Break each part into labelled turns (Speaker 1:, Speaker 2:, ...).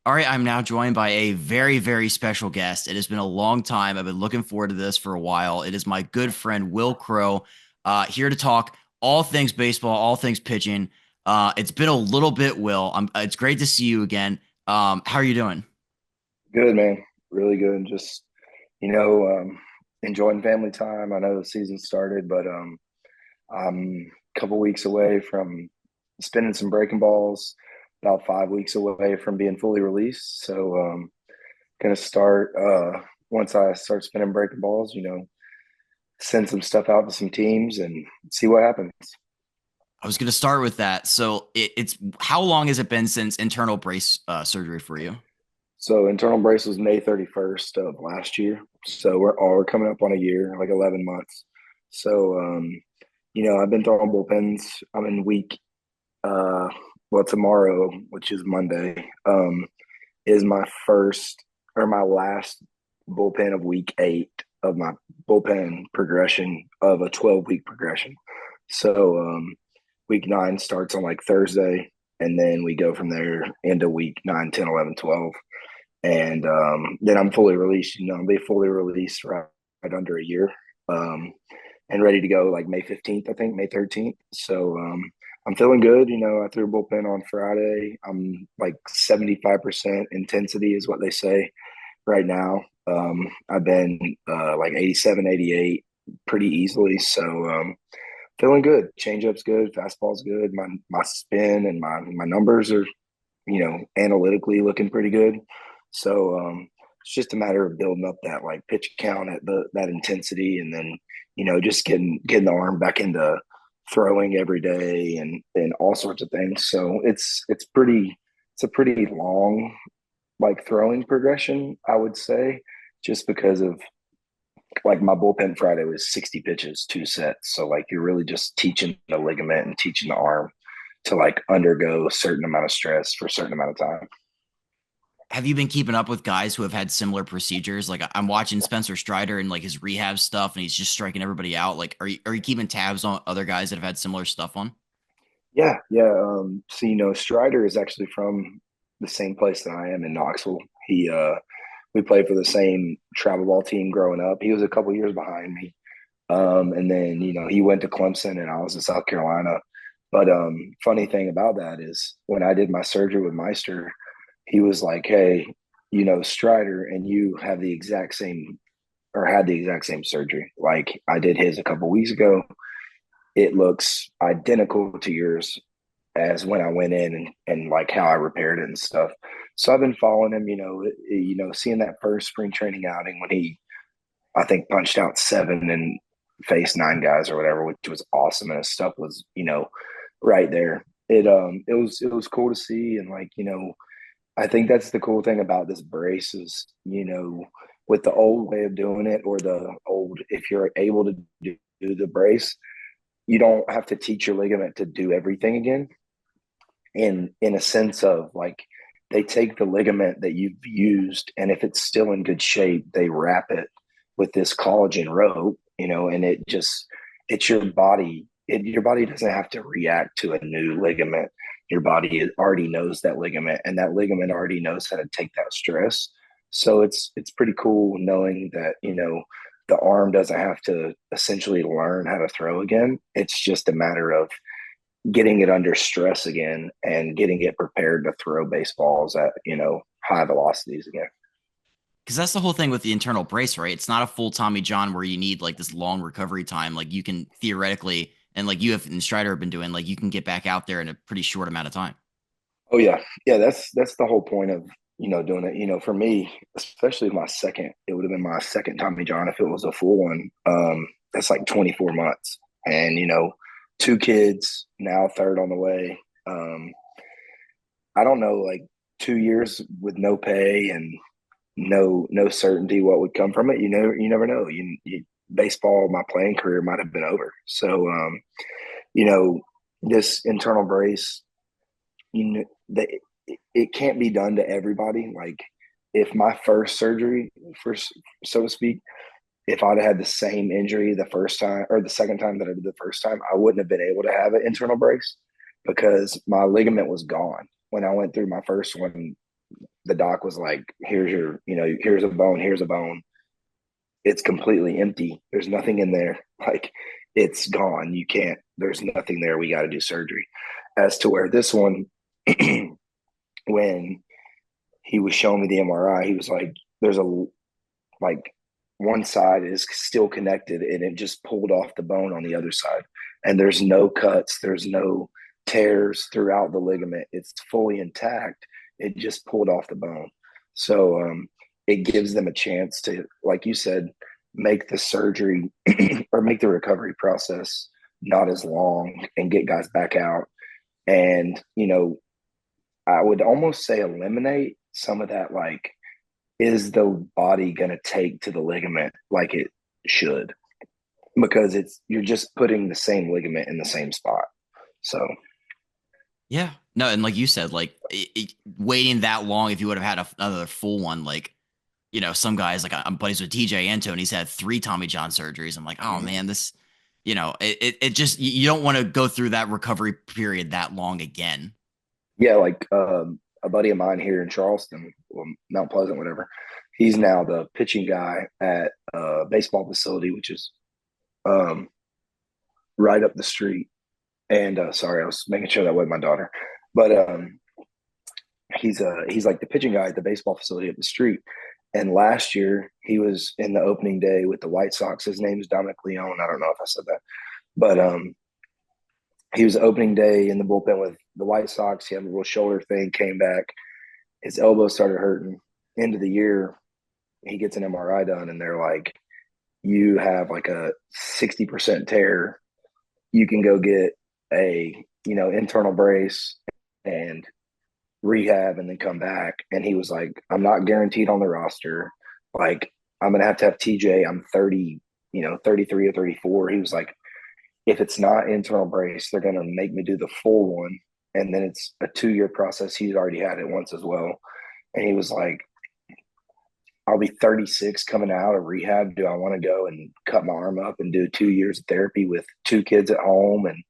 Speaker 1: All right, I'm now joined by a very, very special guest. It has been a long time. I've been looking forward to this for a while. It is my good friend Wil Crowe, here to talk all things baseball, all things pitching. It's been a little bit, Wil. It's great to see you again. How are you doing?
Speaker 2: Good, man. Really good. Just, you know, um, enjoying family time. I know the season started, but I'm a couple weeks away from spinning some breaking balls, about 5 weeks away from being fully released. So, gonna start once I start spinning breaking balls, send some stuff out to some teams and see what happens.
Speaker 1: I was going to start with that. So it's how long has it been since internal brace surgery for you?
Speaker 2: So internal brace was May 31st of last year. So we're coming up on a year, like 11 months. So I've been throwing bullpens. I'm in week well tomorrow, which is Monday, is my first or my last bullpen of week 8 of my bullpen progression of a 12-week progression. So week 9 starts on like Thursday, and then we go from there into week 9, 10, 11, 12. And then I'm fully released. I'll be fully released right under a year, um, and ready to go like May 15th, I think May 13th. So I'm feeling good. I threw a bullpen on Friday. I'm like 75% intensity is what they say right now. I've been like 87, 88 pretty easily. So feeling good. Changeup's good. Fastball's good. My spin and my numbers are analytically looking pretty good. So it's just a matter of building up that like pitch count at that intensity, and then just getting the arm back into throwing every day and all sorts of things. So it's a pretty long like throwing progression, I would say, just because of like my bullpen Friday was 60 pitches, 2 sets. So like you're really just teaching the ligament and teaching the arm to like undergo a certain amount of stress for a certain amount of time.
Speaker 1: Have you been keeping up with guys who have had similar procedures? Like I'm watching Spencer Strider and like his rehab stuff, and he's just striking everybody out. Like, are you keeping tabs on other guys that have had similar stuff on?
Speaker 2: Yeah, yeah. So Strider is actually from the same place that I am in Knoxville. We played for the same travel ball team growing up. He was a couple years behind me. And then, he went to Clemson and I was in South Carolina. But funny thing about that is when I did my surgery with Meister, he was like, hey, Strider and you have the exact same or had the exact same surgery. Like I did his a couple weeks ago. It looks identical to yours as when I went in and like how I repaired it and stuff. So I've been following him, seeing that first spring training outing when he I think punched out 7 and faced 9 guys or whatever, which was awesome. And his stuff was, right there. It was cool to see. And like, I think that's the cool thing about this brace is, with the old way of doing it or the old, if you're able to do the brace, you don't have to teach your ligament to do everything again. In a sense of like they take the ligament that you've used, and if it's still in good shape, they wrap it with this collagen rope, and it's your body. Your body doesn't have to react to a new ligament. Your body already knows that ligament, and that ligament already knows how to take that stress. So it's pretty cool knowing that the arm doesn't have to essentially learn how to throw again. It's just a matter of getting it under stress again and getting it prepared to throw baseballs at high velocities again.
Speaker 1: Because that's the whole thing with the internal brace, right? It's not a full Tommy John where you need like this long recovery time. Like you can theoretically, and like you have and Strider have been doing, like you can get back out there in a pretty short amount of time.
Speaker 2: Oh yeah, yeah. That's the whole point of doing it. For me, especially it would have been my second Tommy John if it was a full one. That's like 24 months, and 2 kids now, third on the way. I don't know, like 2 years with no pay and no certainty what would come from it. You never know. Baseball, my playing career might have been over. So you know, this internal brace, you know, it can't be done to everybody. Like if my first surgery, first so to speak, if I'd had the same injury the first time or the second time that I did the first time, I wouldn't have been able to have an internal brace because my ligament was gone when I went through my first one the doc was like, here's your, here's a bone, here's a bone. It's completely empty. There's nothing in there. Like it's gone. You can't, there's nothing there. We got to do surgery. As to where this one, when he was showing me the MRI, he was like, there's a, like one side is still connected and it just pulled off the bone on the other side. And there's no cuts, there's no tears throughout the ligament. It's fully intact. It just pulled off the bone. So it gives them a chance to, like you said, make the surgery or make the recovery process not as long and get guys back out. And, I would almost say eliminate some of that, like, is the body going to take to the ligament like it should? Because you're just putting the same ligament in the same spot. So,
Speaker 1: Yeah. No, and like you said, like waiting that long, if you would have had another full one, like, some guys, like I'm buddies with TJ Anto, and he's had 3 Tommy John surgeries. I'm like, oh man, this, it just, you don't want to go through that recovery period that long again.
Speaker 2: yeah, like a buddy of mine here in Charleston, well, Mount Pleasant, whatever, he's now the pitching guy at a baseball facility, which is um, right up the street. And sorry, I was making sure that wasn't my daughter, but he's like the pitching guy at the baseball facility up the street. And last year he was in the opening day with the White Sox. His name is Dominic Leone. I don't know if I said that, but he was opening day in the bullpen with the White Sox. He had a little shoulder thing, came back. His elbow started hurting. End of the year, he gets an MRI done, and they're like, "You have like a 60% tear. You can go get a internal brace and rehab, and then come back." And he was like, "I'm not guaranteed on the roster. Like, I'm gonna have to have TJ. I'm 30, 33 or 34." He was like, if it's not internal brace, they're going to make me do the full one. And then it's a 2-year process. He's already had it once as well. And he was like, I'll be 36 coming out of rehab. Do I want to go and cut my arm up and do 2 years of therapy with 2 kids at home? And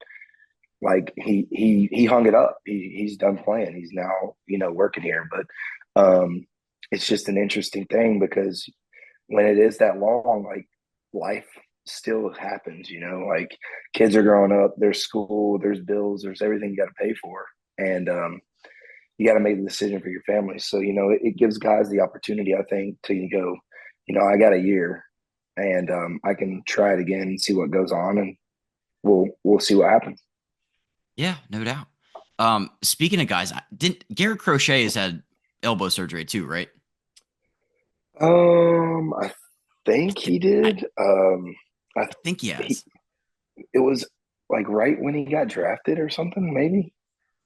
Speaker 2: like, he hung it up. He's done playing. He's now, working here. But it's just an interesting thing because when it is that long, like life still happens, like kids are growing up, there's school, there's bills, there's everything you got to pay for. And you got to make the decision for your family. So, it gives guys the opportunity, I think, to go, I got a year and I can try it again and see what goes on, and we'll see what happens.
Speaker 1: Yeah, no doubt. Speaking of guys, didn't Garrett Crochet has had elbow surgery too, right?
Speaker 2: I think he did. I
Speaker 1: I think he
Speaker 2: he
Speaker 1: has.
Speaker 2: it was like right when he got drafted or something, maybe.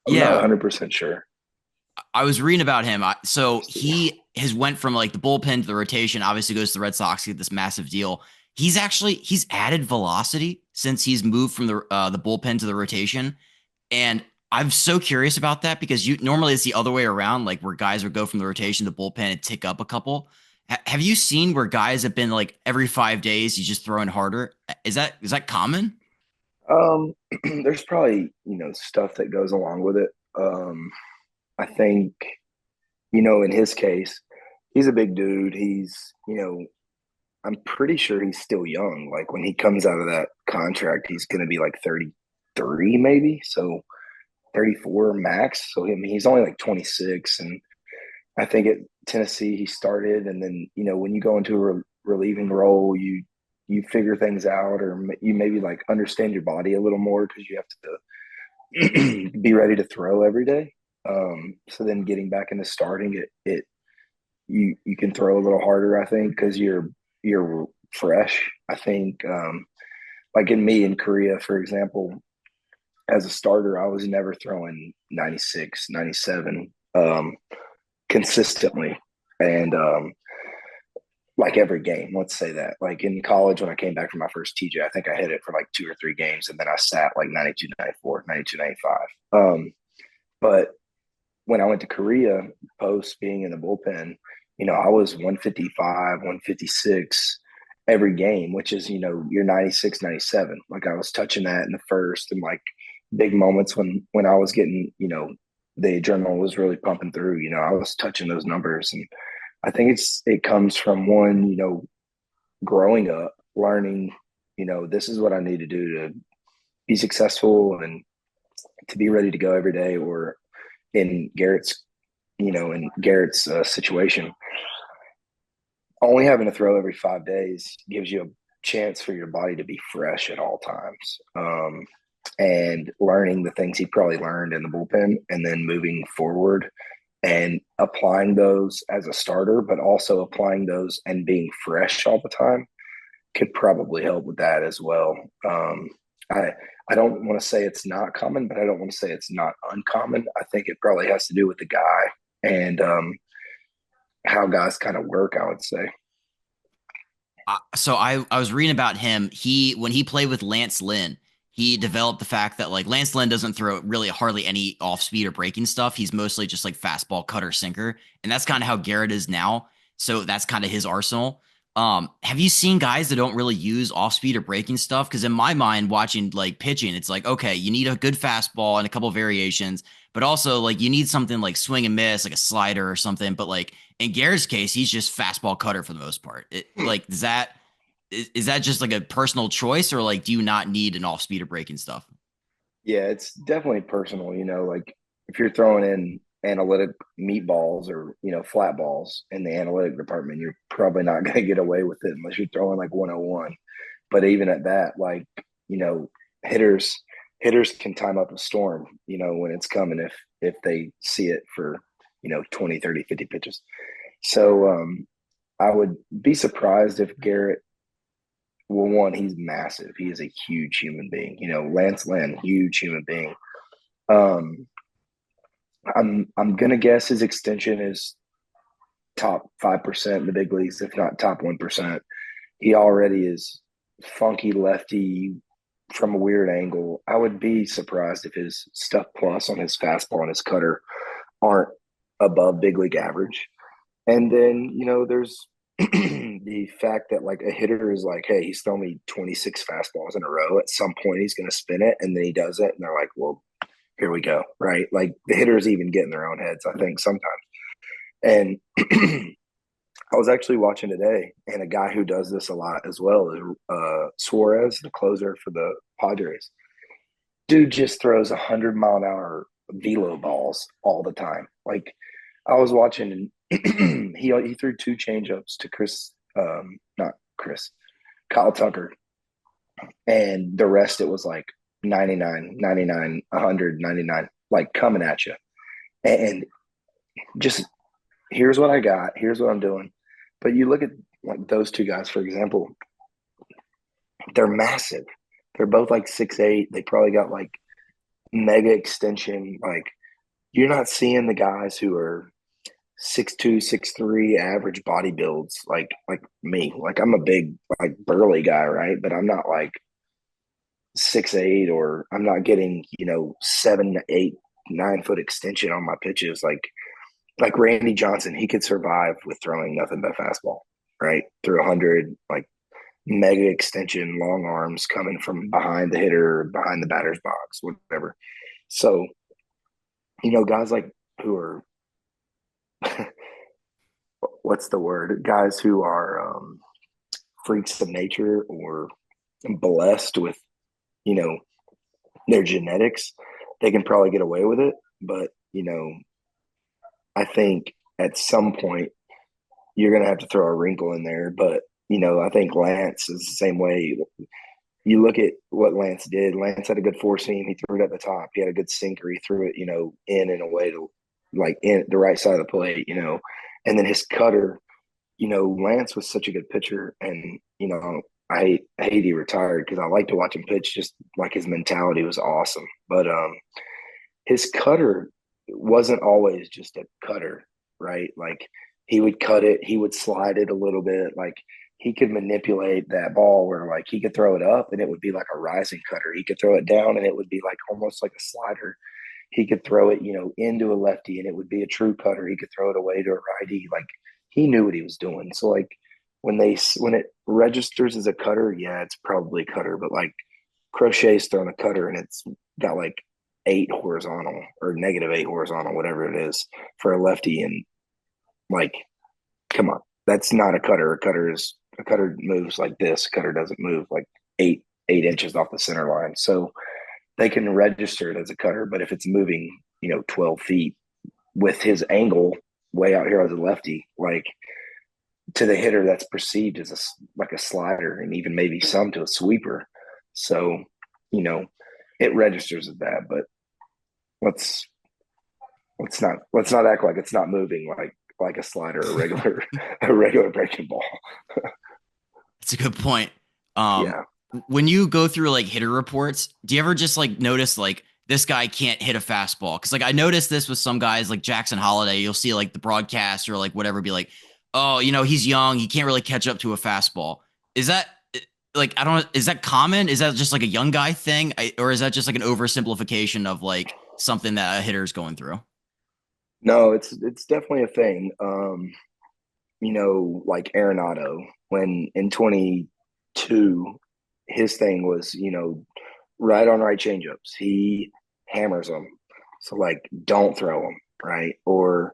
Speaker 2: I'm not
Speaker 1: Yeah,
Speaker 2: 100% sure.
Speaker 1: I was reading about him. So he has went from like the bullpen to the rotation. Obviously, goes to the Red Sox, get this massive deal. He's added velocity since he's moved from the bullpen to the rotation, and I'm so curious about that because you normally it's the other way around, like where guys would go from the rotation to the bullpen and tick up a couple. Have you seen where guys have been like every 5 days he's just throwing harder? Is that common?
Speaker 2: There's probably, stuff that goes along with it. I think, in his case, he's a big dude. I'm pretty sure he's still young. Like when he comes out of that contract, he's going to be like 33, maybe. So 34 max. So, I mean, he's only like 26. And I think at Tennessee, he started. And then, when you go into a relieving role, you figure things out, or you maybe like understand your body a little more because you have to be ready to throw every day. So then getting back into starting it you can throw a little harder, I think, because you're fresh. I think like in me in Korea, for example, as a starter, I was never throwing 96, 97 consistently. And like every game, let's say that. Like in college, when I came back from my first TJ, I think I hit it for like 2 or 3 games, and then I sat like 92, 94, 92, 95. But when I went to Korea, post being in the bullpen, I was 155, 156 every game, which is, you're 96, 97. Like I was touching that in the first, and like big moments when I was getting, the adrenaline was really pumping through. I was touching those numbers, and I think it comes from one, growing up, learning, this is what I need to do to be successful and to be ready to go every day. Or in Garrett's situation, only having to throw every 5 days gives you a chance for your body to be fresh at all times. And learning the things he probably learned in the bullpen and then moving forward and applying those as a starter, but also applying those and being fresh all the time could probably help with that as well. I I don't want to say it's not common, but I don't want to say it's not uncommon. I think it probably has to do with the guy and how guys kind of work, I would say.
Speaker 1: So I was reading about him. When he played with Lance Lynn, he developed the fact that like Lance Lynn doesn't throw really hardly any off speed or breaking stuff. He's mostly just like fastball, cutter, sinker, and that's kind of how Garrett is now. So that's kind of his arsenal. Have you seen guys that don't really use off speed or breaking stuff? Because in my mind, watching like pitching, it's like okay, you need a good fastball and a couple variations, but also like you need something like swing and miss, like a slider or something. But like in Garrett's case, he's just fastball cutter for the most part. Like, is that just like a personal choice, or like do you not need an off speed or breaking stuff?
Speaker 2: Yeah, it's definitely personal. Like if you're throwing in analytic meatballs or flat balls in the analytic department, you're probably not going to get away with it unless you're throwing like 101. But even at that, like you know, hitters hitters can time up a storm. When it's coming if they see it for 20, 30, 50 pitches. So I would be surprised if Garrett. Well, one, he's massive. He is a huge human being. Lance Lynn, huge human being. Um, I'm gonna guess his extension is top 5% in the big leagues, if not top 1%. He already is funky lefty from a weird angle. I would be surprised if his stuff plus on his fastball and his cutter aren't above big league average. And then, there's the fact that like a hitter is like, hey, he's thrown me 26 fastballs in a row. At some point, he's going to spin it, and then he does it, and they're like, well, here we go, right? Like the hitters even get in their own heads, I think, sometimes. And I was actually watching today, and a guy who does this a lot as well is Suarez, the closer for the Padres. Dude just throws 100-mile-an-hour velo balls all the time. Like I was watching, and he threw two changeups to not Chris, Kyle Tucker, and the rest it was like 99, 99, 100, 99, like coming at you. And just here's what I got, here's what I'm doing. But you look at like those two guys, for example, they're massive. They're both like 6'8". They probably got like mega extension. Like you're not seeing the guys who are 6'2", 6'3", average body builds like me. Like I'm a big like burly guy, right? But I'm not like 6'8", or I'm not getting 7, 8, 9 foot extension on my pitches. Like Randy Johnson, he could survive with throwing nothing but fastball, right? Through 100, like mega extension, long arms coming from behind the hitter, behind the batter's box, whatever. So, guys like who are what's the word? Guys who are freaks of nature or blessed with, you know, their genetics, they can probably get away with it. But, I think at some point you're going to have to throw a wrinkle in there. But, I think Lance is the same way. You look at what Lance did. Lance had a good four seam. He threw it at the top. He had a good sinker. He threw it, in and away to like in the right side of the plate, and then his cutter, Lance was such a good pitcher. And, I hate he retired because I like to watch him pitch. Just like his mentality was awesome. But his cutter wasn't always just a cutter, right? Like he would cut it, he would slide it a little bit. Like he could manipulate that ball where like he could throw it up and it would be like a rising cutter. He could throw it down and it would be like almost like a slider. He could throw it, into a lefty and it would be a true cutter. He could throw it away to a righty. Like he knew what he was doing. So like when it registers as a cutter, yeah, it's probably a cutter. But like Crochet's throwing a cutter and it's got like eight horizontal or negative eight horizontal, whatever it is for a lefty. And like, come on, that's not a cutter. A cutter moves like this. A cutter doesn't move like eight inches off the center line. So they can register it as a cutter, but if it's moving, 12 feet with his angle way out here as a lefty, like to the hitter, that's perceived as like a slider and even maybe some to a sweeper. So, you know, it registers as that, but let's let's not act like it's not moving like a slider, a regular a regular breaking ball.
Speaker 1: That's a good point. Um,
Speaker 2: Yeah.
Speaker 1: when you go through like hitter reports, do you ever just like notice like this guy can't hit a fastball? Because like I noticed this with some guys like Jackson Holiday. You'll see like the broadcast or like whatever be like, oh, he's young, he can't really catch up to a fastball. Is that like I don't? Is that common? Is that just like a young guy thing, or is that just like an oversimplification of like something that a hitter is going through?
Speaker 2: No, it's definitely a thing. Like Arenado, when in 22, his thing was, right on right changeups. He hammers them. So like don't throw them, right? Or,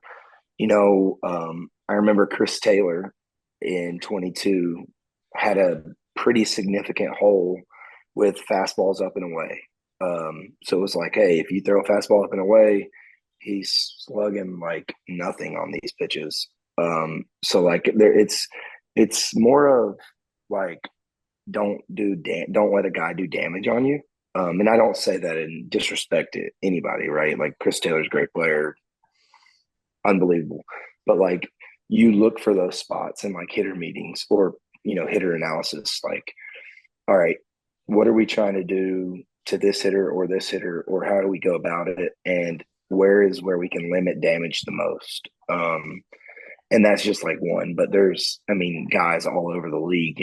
Speaker 2: I remember Chris Taylor in 22 had a pretty significant hole with fastballs up and away. So it was like, hey, if you throw a fastball up and away, he's slugging like nothing on these pitches. So like it's more of like don't let a guy do damage on you. And I don't say that in disrespect to anybody, right? Like Chris Taylor's a great player, unbelievable. But like you look for those spots in like hitter meetings or hitter analysis, like, all right, what are we trying to do to this hitter or this hitter, or how do we go about it? And where we can limit damage the most? And that's just like one, but there's, I mean, guys all over the league,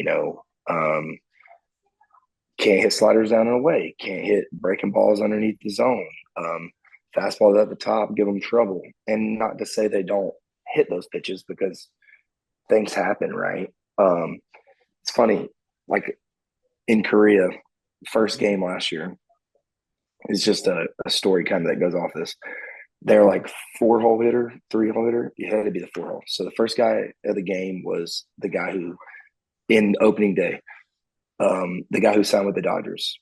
Speaker 2: can't hit sliders down and away, can't hit breaking balls underneath the zone. Fastballs at the top give them trouble. And not to say they don't hit those pitches because things happen, right? It's funny, like in Korea, first game last year, is just a story kind of that goes off this. They're like 4-hole hitter, 3-hole hitter. You had to be the 4-hole. So the first guy of the game was the guy who, in opening day, the guy who signed with the Dodgers,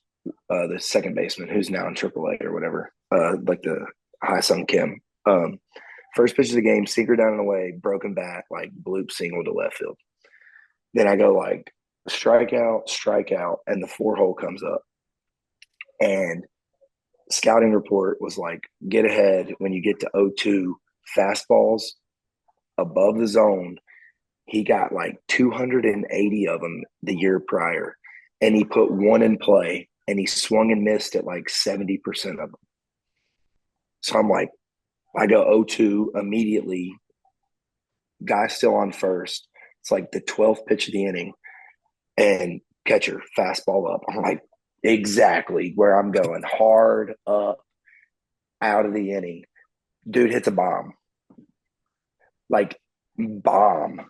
Speaker 2: the second baseman who's now in AAA or whatever, like the High Sung Kim. First pitch of the game, sinker down and away, broken bat, like bloop single to left field. Then I go like strikeout, and the 4-hole comes up. And scouting report was like, get ahead when you get to 0-2 fastballs above the zone. He got like 280 of them the year prior, and he put one in play, and he swung and missed at like 70% of them. So I'm like, I go 0-2 immediately. Guy still on first. It's like the 12th pitch of the inning, and catcher fastball up. I'm like, exactly where I'm going, hard up out of the inning. Dude hits a bomb, like bomb,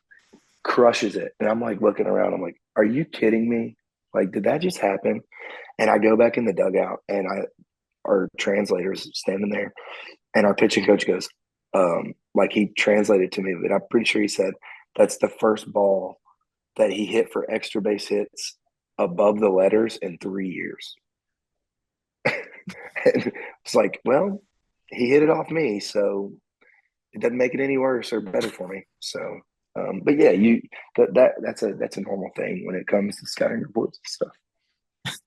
Speaker 2: crushes it. And I'm like looking around. I'm like, are you kidding me? Like, did that just happen? And I go back in the dugout, and our translators standing there, and our pitching coach goes, like he translated to me, but I'm pretty sure he said that's the first ball that he hit for extra base hits above the letters in 3 years. And it's like, well, he hit it off me, so it doesn't make it any worse or better for me. So, but yeah, that's a normal thing when it comes to scouting reports and stuff.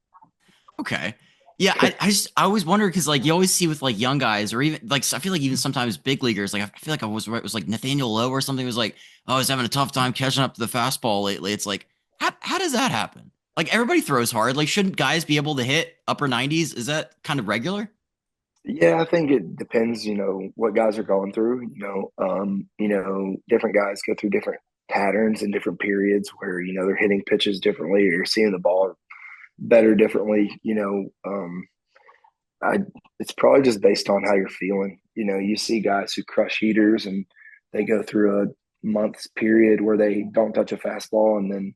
Speaker 1: Okay. Yeah, I always wonder because like you always see with like young guys or even like I feel like even sometimes big leaguers like I feel like I was right it was like Nathaniel Lowe or something was like oh he's having a tough time catching up to the fastball lately. It's like how does that happen? Like everybody throws hard. Like shouldn't guys be able to hit upper 90s? Is that kind of regular?
Speaker 2: Yeah, I think it depends, what guys are going through. Different guys go through different patterns and different periods where, they're hitting pitches differently or you're seeing the ball better differently. I it's probably just based on how you're feeling. You see guys who crush heaters and they go through a month's period where they don't touch a fastball and then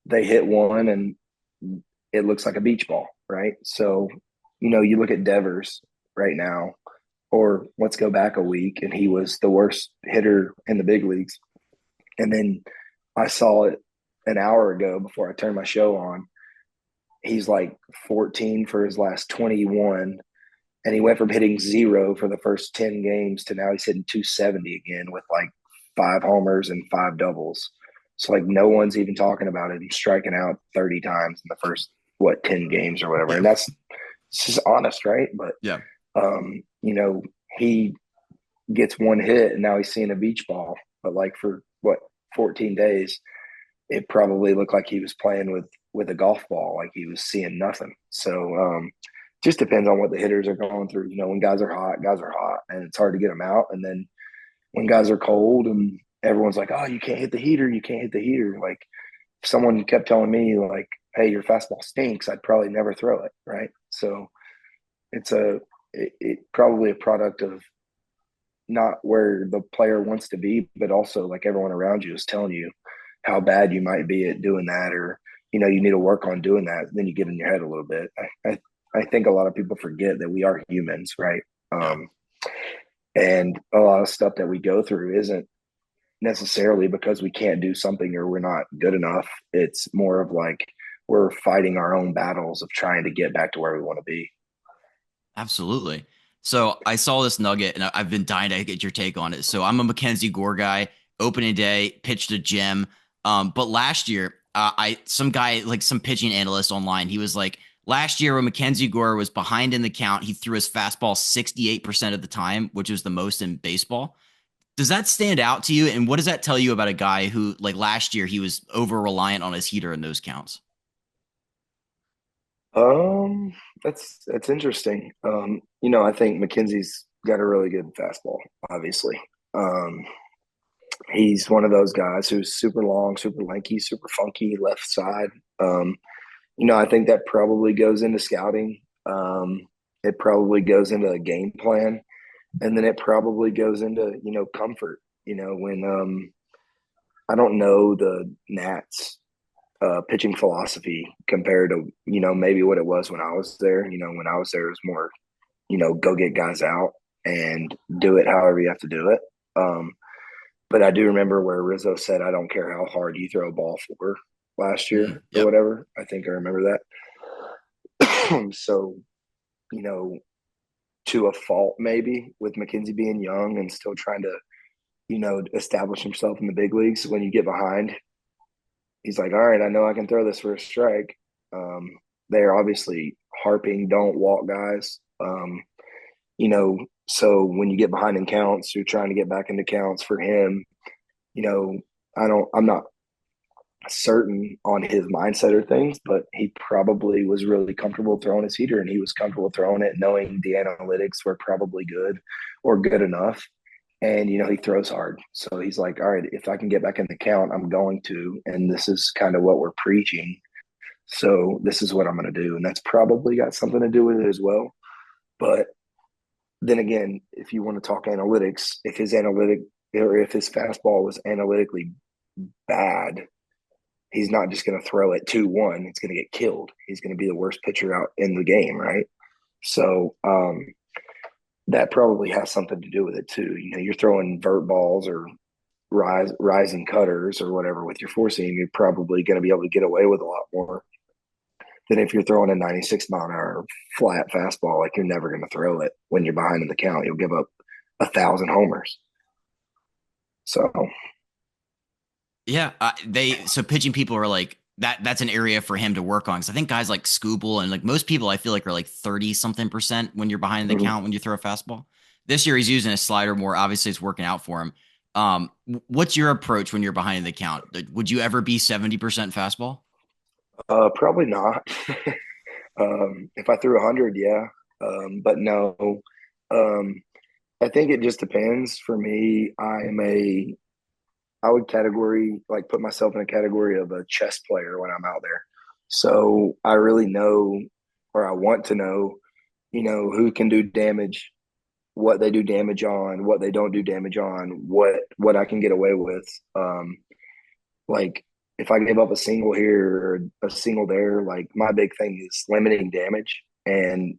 Speaker 2: they hit one and it looks like a beach ball, right? So, you look at Devers. right now, or let's go back a week, and he was the worst hitter in the big leagues. And then I saw it an hour ago before I turned my show on. He's like 14 for his last 21, and he went from hitting zero for the first 10 games to now he's hitting 270 again with like 5 homers and 5 doubles. So like no one's even talking about it. He's striking out 30 times in the first 10 games or whatever.
Speaker 1: Yeah.
Speaker 2: And that's it's just honest, right? But
Speaker 1: Yeah.
Speaker 2: you know, he gets one hit and now he's seeing a beach ball. But like for 14 days, it probably looked like he was playing with a golf ball, like he was seeing nothing. So just depends on what the hitters are going through. You know, when guys are hot, and it's hard to get them out. And then when guys are cold, and everyone's like, "Oh, you can't hit the heater, you can't hit the heater." Like if someone kept telling me, like, "Hey, your fastball stinks," I'd probably never throw it, right? So it's it probably a product of not where the player wants to be, but also like everyone around you is telling you how bad you might be at doing that, or you need to work on doing that. Then you get in your head a little bit. I think a lot of people forget that we are humans, right?
Speaker 1: Yeah.
Speaker 2: And a lot of stuff that we go through isn't necessarily because we can't do something or we're not good enough. It's more of like we're fighting our own battles of trying to get back to where we want to be.
Speaker 1: Absolutely. So I saw this nugget and I've been dying to get your take on it. So I'm a Mackenzie Gore guy. Opening day, pitched a gem. But last year, some guy, like some pitching analyst online, he was like, last year when Mackenzie Gore was behind in the count, he threw his fastball 68% of the time, which was the most in baseball. Does that stand out to you? And what does that tell you about a guy who, like last year, he was over reliant on his heater in those counts?
Speaker 2: Um, that's interesting. I think McKenzie's got a really good fastball, obviously. Um, he's one of those guys who's super long, super lanky, super funky left side. Um, I think that probably goes into scouting. It probably goes into a game plan, and then it probably goes into comfort. When I don't know the Nats pitching philosophy compared to maybe what it was when I was there. When I was there, it was more go get guys out and do it however you have to do it. But I do remember where Rizzo said, "I don't care how hard you throw a ball for" last year or
Speaker 1: Yep.
Speaker 2: whatever. I think I remember that. So you know, to a fault maybe with Mackenzie being young and still trying to establish himself in the big leagues. When you get behind, he's like, all right, I know I can throw this for a strike. They're obviously harping, don't walk guys. So when you get behind in counts, you're trying to get back into counts for him. You know, I'm not certain on his mindset or things, but he probably was really comfortable throwing his heater, and he was comfortable throwing it, knowing the analytics were probably good or good enough. And he throws hard, so he's like, all right, if I can get back in the count, I'm going to. And this is kind of what we're preaching, so this is what I'm going to do. And that's probably got something to do with it as well. But then again, if you want to talk analytics, if his analytic or if his fastball was analytically bad, he's not just going to throw it 2-1. It's going to get killed. He's going to be the worst pitcher out in the game, right? So that probably has something to do with it too. You're throwing vert balls or rising cutters or whatever with your four seam. You're probably going to be able to get away with a lot more than if you're throwing a 96-mile-an-hour flat fastball. Like you're never going to throw it when you're behind in the count. You'll give up 1,000 homers. So
Speaker 1: Yeah, so pitching people are like that. That's an area for him to work on because I think guys like Scooble and like most people I feel like are like 30 something percent when you're behind the
Speaker 2: mhm.
Speaker 1: count when you throw a fastball. This year he's using a slider more. Obviously, it's working out for him. What's your approach when you're behind the count? Would you ever be 70% fastball?
Speaker 2: Probably not. If I threw 100, yeah. But no. Um, I think it just depends. For me, I would put myself in a category of a chess player when I'm out there. So I really know, or I want to know, who can do damage, what they do damage on, what they don't do damage on, what I can get away with. Like if I give up a single here or a single there, like my big thing is limiting damage. And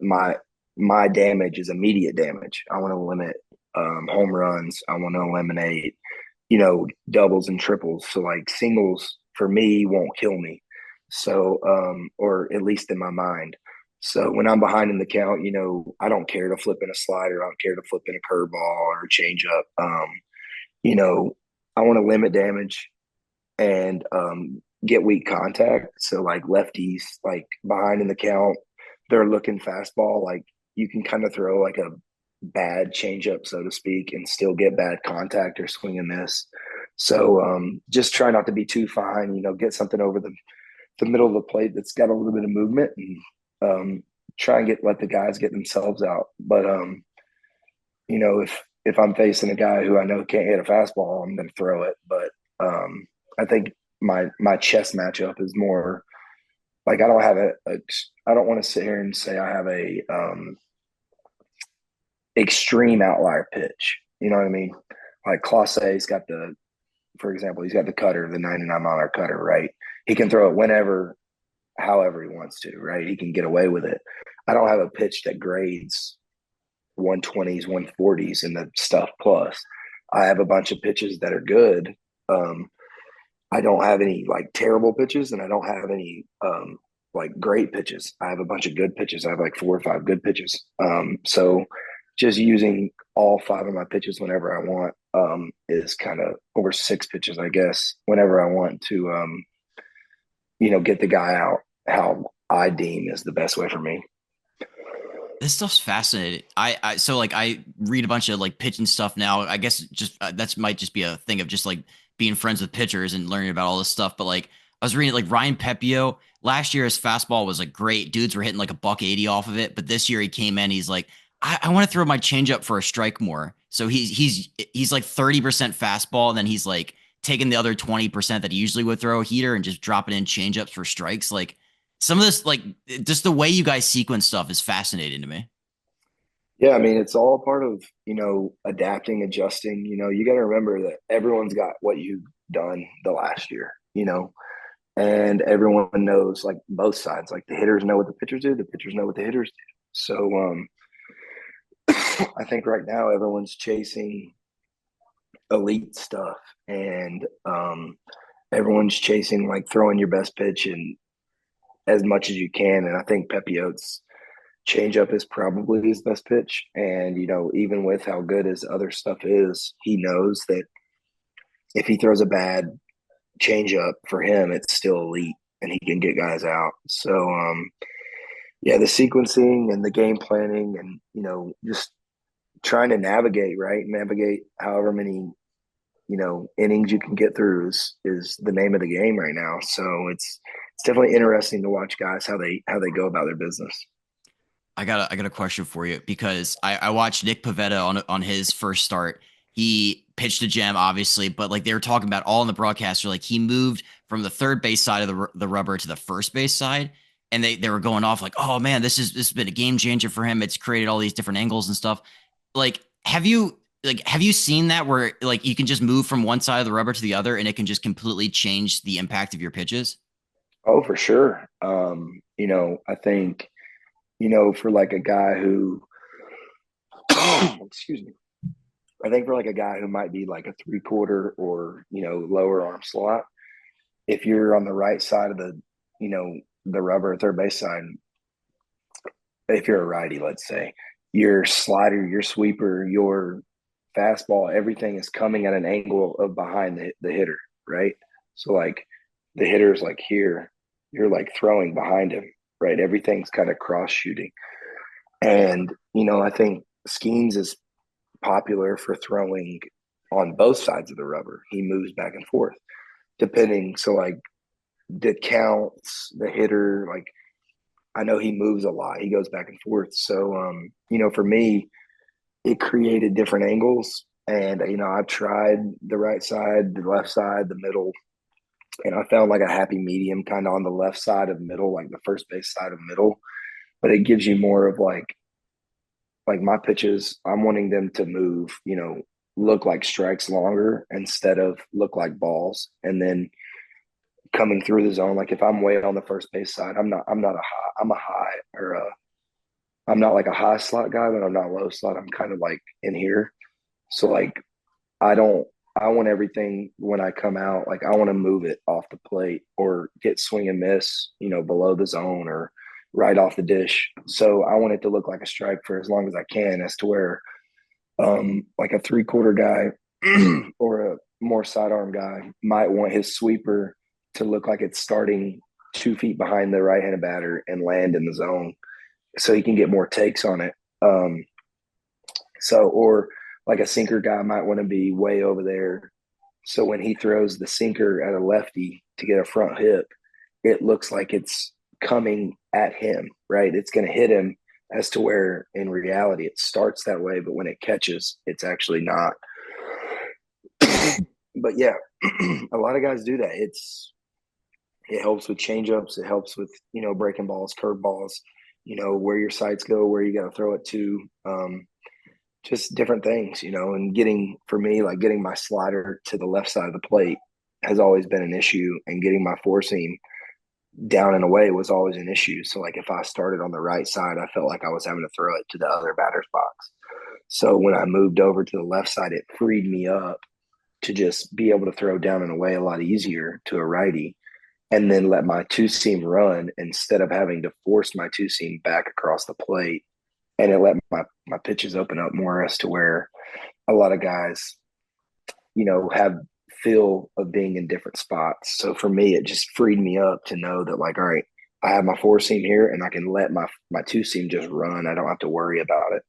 Speaker 2: my my damage is immediate damage. I want to limit home runs. I want to eliminate, doubles and triples. So like singles for me won't kill me. So, or at least in my mind. So when I'm behind in the count, I don't care to flip in a slider. I don't care to flip in a curveball or a changeup. You know, I want to limit damage and get weak contact. So like lefties, like behind in the count, they're looking fastball. Like you can kind of throw like a bad changeup, so to speak, and still get bad contact or swing and miss. So just try not to be too fine. Get something over the middle of the plate that's got a little bit of movement, and try and let the guys get themselves out. But if I'm facing a guy who I know can't hit a fastball, I'm going to throw it. But I think my chess matchup is more like I don't have I don't want to sit here and say I have a extreme outlier pitch. You know what I mean? Like Clause's got for example, he's got the cutter, the 99-mile-an-hour cutter, right? He can throw it whenever, however he wants to, right? He can get away with it. I don't have a pitch that grades 120s, 140s, and the stuff plus. I have a bunch of pitches that are good. I don't have any like terrible pitches, and I don't have any like great pitches. I have a bunch of good pitches. I have like 4 or 5 good pitches. So just using all 5 of my pitches whenever I want is kind of over 6 pitches, I guess, whenever I want to, get the guy out how I deem is the best way for me.
Speaker 1: This stuff's fascinating. So like I read a bunch of like pitching stuff now. I guess just that's might just be a thing of just like being friends with pitchers and learning about all this stuff. But like I was reading like Ryan Pepio last year, his fastball was like great. Dudes were hitting like a buck 80 off of it. But this year he came in, he's like, I want to throw my changeup for a strike more. So he's like 30% fastball, and then he's like taking the other 20% that he usually would throw a heater and just dropping in changeups for strikes. Like some of this, like just the way you guys sequence stuff is fascinating to me.
Speaker 2: Yeah, I mean, it's all part of, adapting, adjusting. You got to remember that everyone's got what you've done the last year, and everyone knows like both sides. Like the hitters know what the pitchers do, the pitchers know what the hitters do. So I think right now everyone's chasing elite stuff, and everyone's chasing like throwing your best pitch and as much as you can. And I think Pepio's changeup is probably his best pitch. And, even with how good his other stuff is, he knows that if he throws a bad changeup for him, it's still elite and he can get guys out. So, yeah, the sequencing and the game planning and, just trying to navigate however many, innings you can get through is the name of the game right now. So it's definitely interesting to watch guys how they go about their business.
Speaker 1: I got a question for you because I watched Nick Pivetta on his first start. He pitched a gem, obviously, but like they were talking about all in the broadcaster, like he moved from the third base side of the rubber to the first base side, and they were going off like, oh man, this has been a game changer for him. It's created all these different angles and stuff. Like, have you seen that where like you can just move from one side of the rubber to the other and it can just completely change the impact of your pitches?
Speaker 2: Oh, for sure. I think, for like a guy who, excuse me, I think for like a guy who might be like a 3/4 or, lower arm slot, if you're on the right side of the rubber third base side, if you're a righty, let's say, your slider, your sweeper, your fastball, everything is coming at an angle of behind the hitter, right? So like the hitter's like here, you're like throwing behind him, right? Everything's kind of cross shooting. And, I think Skeens is popular for throwing on both sides of the rubber. He moves back and forth depending. So like the counts, the hitter, like I know he moves a lot. He goes back and forth. So, for me, it created different angles. And, I've tried the right side, the left side, the middle, and I found like a happy medium kind of on the left side of middle, like the first base side of middle. But it gives you more of like my pitches, I'm wanting them to move, look like strikes longer instead of look like balls. And then coming through the zone, like if I'm way on the first base side, I'm a high or I'm not like a high slot guy, but I'm not low slot. I'm kind of like in here. So like I don't I want everything when I come out, like I want to move it off the plate or get swing and miss, below the zone or right off the dish. So I want it to look like a strike for as long as I can, as to where like a 3/4 guy or a more sidearm guy might want his sweeper to look like it's starting 2 feet behind the right-handed batter and land in the zone, so he can get more takes on it. Or like a sinker guy might want to be way over there. So when he throws the sinker at a lefty to get a front hip, it looks like it's coming at him, right? It's going to hit him, as to where in reality it starts that way, but when it catches, it's actually not. But yeah, a lot of guys do that. It helps with changeups. It helps with breaking balls, curveballs. Where your sights go, where you got to throw it to. Just different things, and for me, like getting my slider to the left side of the plate has always been an issue, and getting my four seam down and away was always an issue. So like if I started on the right side, I felt like I was having to throw it to the other batter's box. So when I moved over to the left side, it freed me up to just be able to throw down and away a lot easier to a righty, and then let my two seam run instead of having to force my two seam back across the plate. And it let my pitches open up more, as to where a lot of guys, have feel of being in different spots. So for me, it just freed me up to know that, like, all right, I have my four seam here, and I can let my two seam just run. I don't have to worry about it.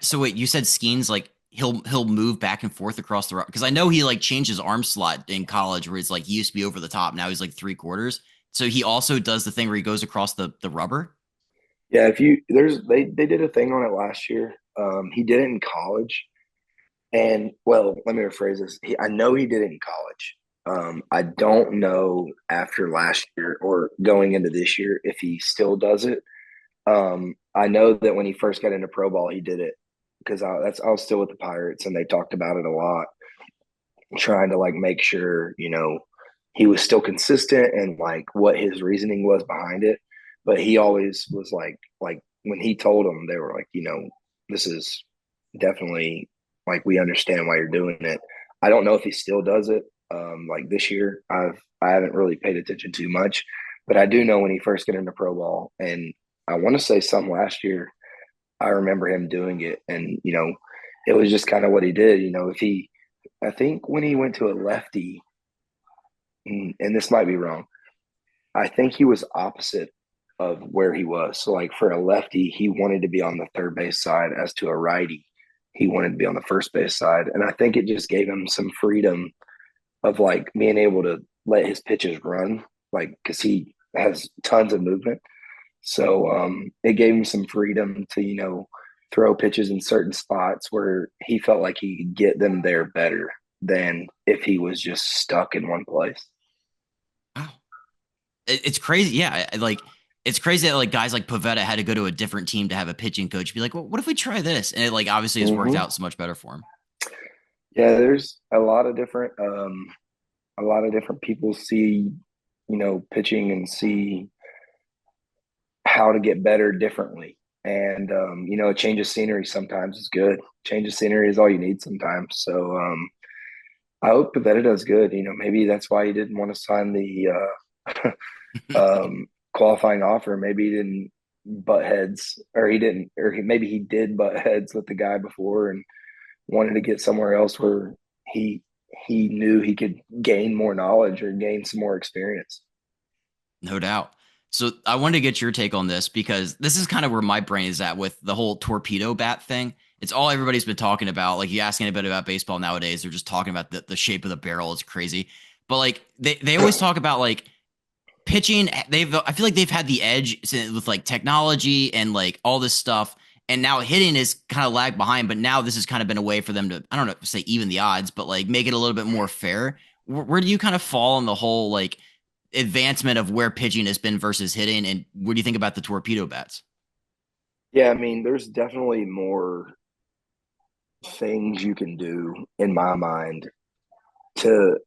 Speaker 1: So wait, you said Skeens like he'll move back and forth across the route, because I know he like changed his arm slot in college where it's like he used to be over the top, now he's like 3/4. So he also does the thing where he goes across the rubber.
Speaker 2: Yeah, if you there's they did a thing on it last year. He did it in college, and well, let me rephrase this. I know he did it in college. I don't know after last year or going into this year if he still does it. I know that when he first got into pro ball, he did it because I was still with the Pirates, and they talked about it a lot, trying to like make sure he was still consistent and like what his reasoning was behind it. But he always was like when he told them, they were like, this is definitely, like, we understand why you're doing it. I don't know if he still does it. Like this year, I haven't really paid attention too much, but I do know when he first got into pro ball, and I want to say something last year. I remember him doing it, and it was just kind of what he did. If he, I think when he went to a lefty, and this might be wrong, I think he was opposite of where he was. So, like for a lefty, he wanted to be on the third base side, as to a righty, he wanted to be on the first base side. And I think it just gave him some freedom of like being able to let his pitches run, like because he has tons of movement. So it gave him some freedom to, throw pitches in certain spots where he felt like he could get them there better than if he was just stuck in one place.
Speaker 1: Wow. It's crazy. Yeah. Like it's crazy that like guys like Pivetta had to go to a different team to have a pitching coach be like, well, what if we try this? And it like obviously has worked
Speaker 2: Mm-hmm.
Speaker 1: out so much better for him.
Speaker 2: Yeah, there's a lot of different people see, pitching and see how to get better differently. And a change of scenery sometimes is good. Change of scenery is all you need sometimes. So I hope Pivetta does good. Maybe that's why he didn't want to sign the qualifying offer. Maybe he didn't butt heads, or he didn't, or maybe he did butt heads with the guy before and wanted to get somewhere else where he he knew he could gain more knowledge or gain some more experience.
Speaker 1: No doubt. So I wanted to get your take on this because this is kind of where my brain is at with the whole torpedo bat thing. It's all everybody's been talking about. Like you ask anybody about baseball nowadays, they're just talking about the shape of the barrel. It's crazy. But like they always talk about like pitching. I feel like they've had the edge with like technology and like all this stuff. And now hitting is kind of lagged behind, but now this has kind of been a way for them to, I don't know, say even the odds, but like make it a little bit more fair. Where do you kind of fall on the whole like advancement of where pitching has been versus hitting, and what do you think about the torpedo bats?
Speaker 2: Yeah, I mean, there's definitely more things you can do in my mind to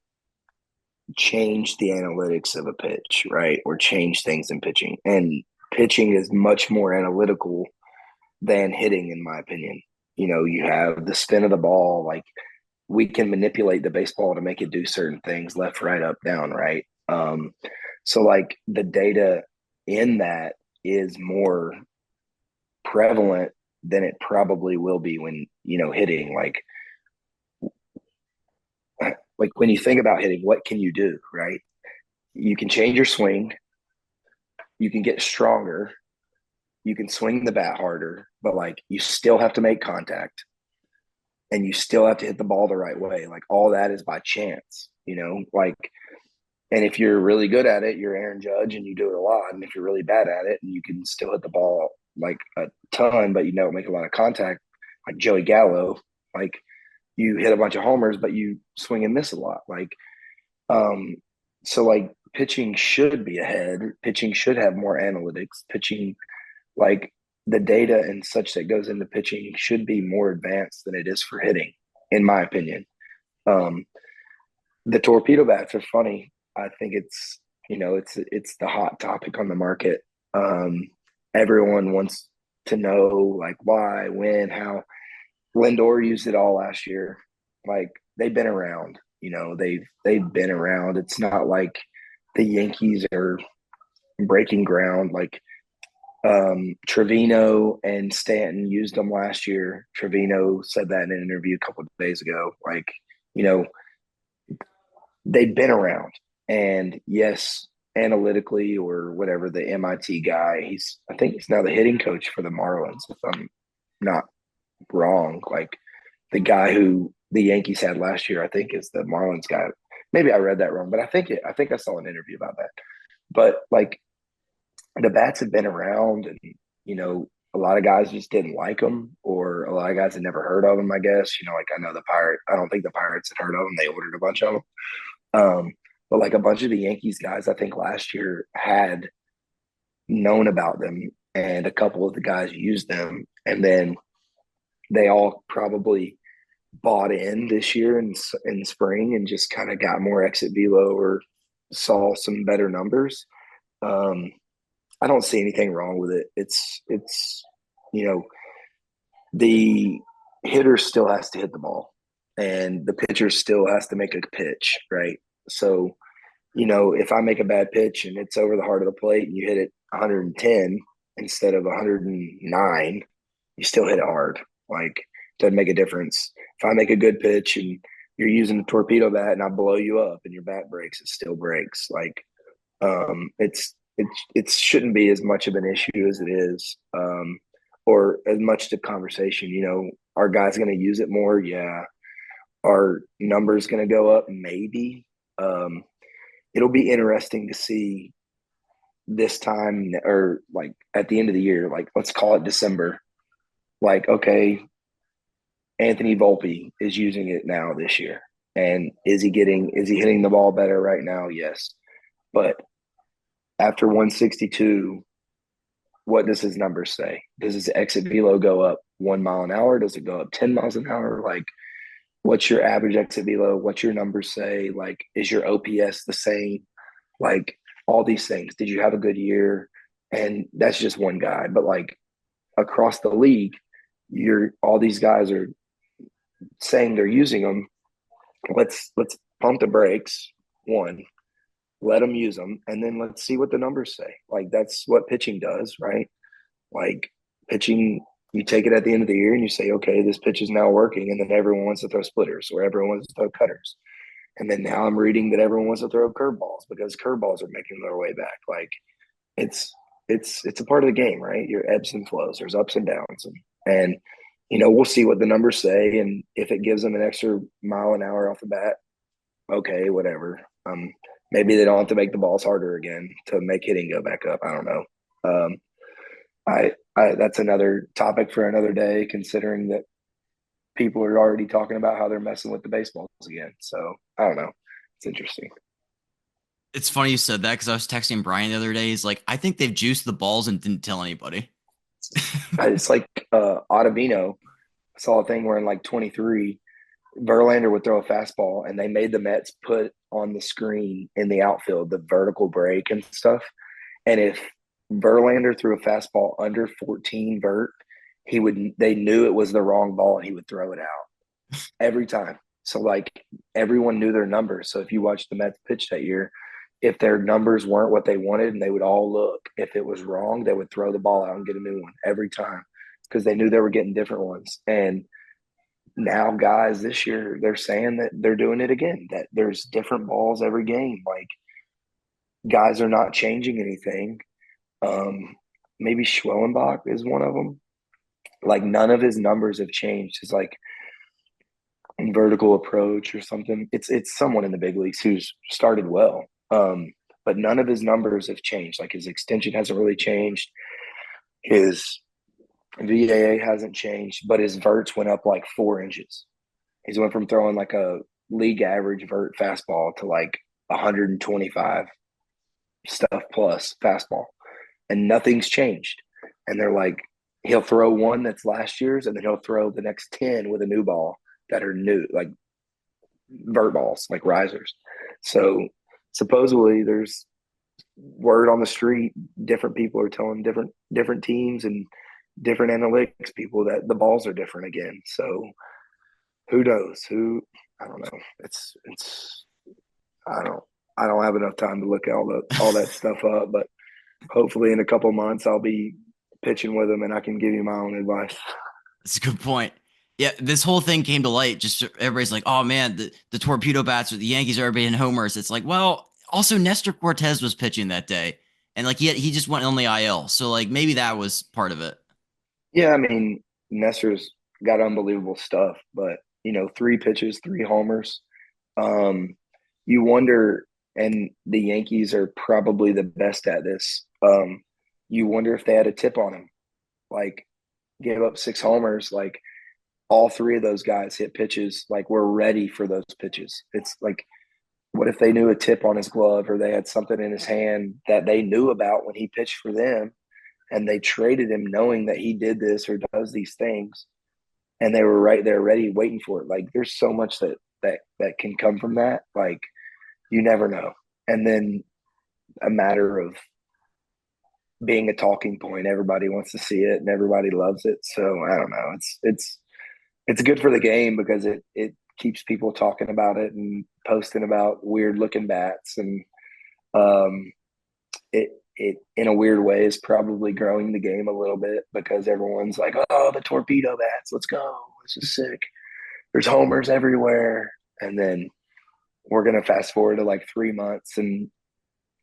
Speaker 2: change the analytics of a pitch, right? Or change things in pitching. And pitching is much more analytical than hitting, in my opinion. You have the spin of the ball. Like, we can manipulate the baseball to make it do certain things, left, right, up, down, right. So like the data in that is more prevalent than it probably will be when, hitting. Like when you think about hitting, what can you do, right? You can change your swing, you can get stronger, you can swing the bat harder, but like you still have to make contact and you still have to hit the ball the right way. Like all that is by chance, like, and if you're really good at it, you're Aaron Judge and you do it a lot. And if you're really bad at it and you can still hit the ball like a ton, but you don't make a lot of contact, like Joey Gallo, like you hit a bunch of homers, but you swing and miss a lot. Um, so like pitching should be ahead. Pitching should have more analytics. Pitching, like the data and such that goes into pitching should be more advanced than it is for hitting, in my opinion. Um, the torpedo bats are funny. I think it's the hot topic on the market. Everyone wants to know like why, when, how. Lindor used it all last year. Like they've been around. They've been around. It's not like the Yankees are breaking ground. Like Trevino and Stanton used them last year. Trevino said that in an interview a couple of days ago. Like, you know, they've been around. And yes, analytically or whatever, the MIT guy, I think he's now the hitting coach for the Marlins, if I'm not wrong. Like the guy who the Yankees had last year, I think is the Marlins guy. Maybe I read that wrong, but I think I saw an interview about that. But like the bats have been around, and a lot of guys just didn't like them, or a lot of guys had never heard of them. I guess like I know the Pirate. I don't think the Pirates had heard of them. They ordered a bunch of them. But like a bunch of the Yankees guys, I think last year had known about them, and a couple of the guys used them, and then they all probably bought in this year in spring and just kind of got more exit velo or saw some better numbers. I don't see anything wrong with it. It's you know the hitter still has to hit the ball, and the pitcher still has to make a pitch, right? So if I make a bad pitch and it's over the heart of the plate and you hit it 110 instead of 109, you still hit it hard. Like, doesn't make a difference. If I make a good pitch and you're using a torpedo bat and I blow you up and your bat breaks, it still breaks. Like, it shouldn't be as much of an issue as it is, or as much to conversation. Are guys going to use it more? Yeah. Are numbers going to go up? Maybe. It'll be interesting to see this time, or like at the end of the year, like let's call it December. Like, okay, Anthony Volpe is using it now this year. And is he hitting the ball better right now? Yes. But after 162, what does his numbers say? Does his exit velo go up 1 mile an hour? Does it go up 10 miles an hour? Like, what's your average exit velo? What's your numbers say? Like, is your OPS the same? Like, all these things. Did you have a good year? And that's just one guy. But like across the league, all these guys are saying they're using them. Let's pump the brakes. One, let them use them, and then let's see what the numbers say. Like, that's what pitching does, right? Like pitching, you take it at the end of the year and you say, okay, this pitch is now working, and then everyone wants to throw splitters or everyone wants to throw cutters. And then now I'm reading that everyone wants to throw curveballs because curveballs are making their way back. Like, it's a part of the game, right? Your ebbs and flows. There's ups and downs, and we'll see what the numbers say, and if it gives them an extra mile an hour off the bat, okay, whatever. Maybe they don't have to make the balls harder again to make hitting go back up. I don't know. That's another topic for another day, considering that people are already talking about how they're messing with the baseballs again. So I don't know. It's interesting.
Speaker 1: It's funny you said that because I was texting Brian the other day. He's like, I think they've juiced the balls and didn't tell anybody.
Speaker 2: It's like Ottavino. I saw a thing where in like 23, Verlander would throw a fastball, and they made the Mets put on the screen in the outfield the vertical break and stuff. And if Verlander threw a fastball under 14 vert, they knew it was the wrong ball and he would throw it out every time. So like everyone knew their numbers. So if you watched the Mets pitch that year, if their numbers weren't what they wanted and they would all look, if it was wrong, they would throw the ball out and get a new one every time because they knew they were getting different ones. And now guys this year, they're saying that they're doing it again, that there's different balls every game. Like guys are not changing anything. Maybe Schwellenbach is one of them. Like none of his numbers have changed. It's like vertical approach or something. It's someone in the big leagues who's started well. But none of his numbers have changed. Like his extension hasn't really changed. His VAA hasn't changed, but his verts went up like 4 inches. He's went from throwing like a league average vert fastball to like 125 stuff plus fastball, and nothing's changed. And they're like, he'll throw one that's last year's, and then he'll throw the next 10 with a new ball that are new, like vert balls, like risers. So supposedly there's word on the street, different people are telling different teams and different analytics people that the balls are different again. So who knows? I don't know. It's I don't have enough time to look at all that stuff up, but hopefully in a couple months I'll be pitching with them and I can give you my own advice.
Speaker 1: That's a good point. Yeah, this whole thing came to light. Just everybody's like, "Oh man, the torpedo bats or the Yankees are being homers." It's like, well, also Nestor Cortez was pitching that day, and like he just went on the IL, so like maybe that was part of it.
Speaker 2: Yeah, I mean, Nestor's got unbelievable stuff, but 3 pitches, 3 homers. Um, you wonder, and the Yankees are probably the best at this. You wonder if they had a tip on him, like gave up 6 homers, like all 3 of those guys hit pitches, like we're ready for those pitches. It's like, what if they knew a tip on his glove or they had something in his hand that they knew about when he pitched for them and they traded him knowing that he did this or does these things and they were right there ready waiting for it. Like there's so much that can come from that. Like you never know. And then a matter of being a talking point, everybody wants to see it and everybody loves it. So I don't know. It's good for the game because it keeps people talking about it and posting about weird looking bats, and um, it in a weird way is probably growing the game a little bit because everyone's like, oh, the torpedo bats, let's go, this is sick. There's homers everywhere, and then we're gonna fast forward to like 3 months, and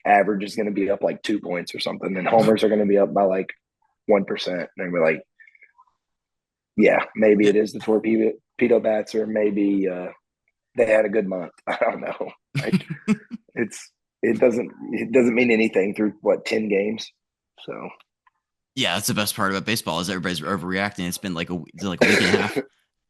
Speaker 2: average is gonna be up like 2 points or something, and homers are gonna be up by like 1%, and we're like, yeah, maybe it is the torpedo bats, or maybe they had a good month. I don't know. Like it's it doesn't mean anything through what 10 games. So
Speaker 1: Yeah, that's the best part about baseball is everybody's overreacting. It's been like a week and a half.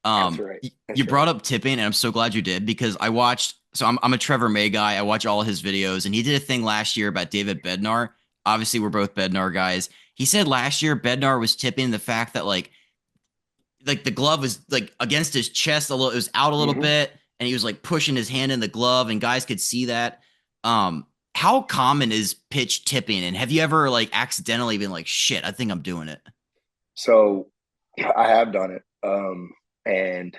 Speaker 2: that's right.
Speaker 1: You
Speaker 2: That's
Speaker 1: brought
Speaker 2: right.
Speaker 1: up tipping, and I'm so glad you did because I watched. So I'm a Trevor May guy. I watch all of his videos, and he did a thing last year about David Bednar. Obviously, we're both Bednar guys. He said last year Bednar was tipping the fact that like the glove was like against his chest a little, it was out a little
Speaker 2: Mm-hmm.
Speaker 1: bit, and he was like pushing his hand in the glove, and guys could see that. How common is pitch tipping, and have you ever like accidentally been like, shit, I think I'm doing it?
Speaker 2: So I have done it, and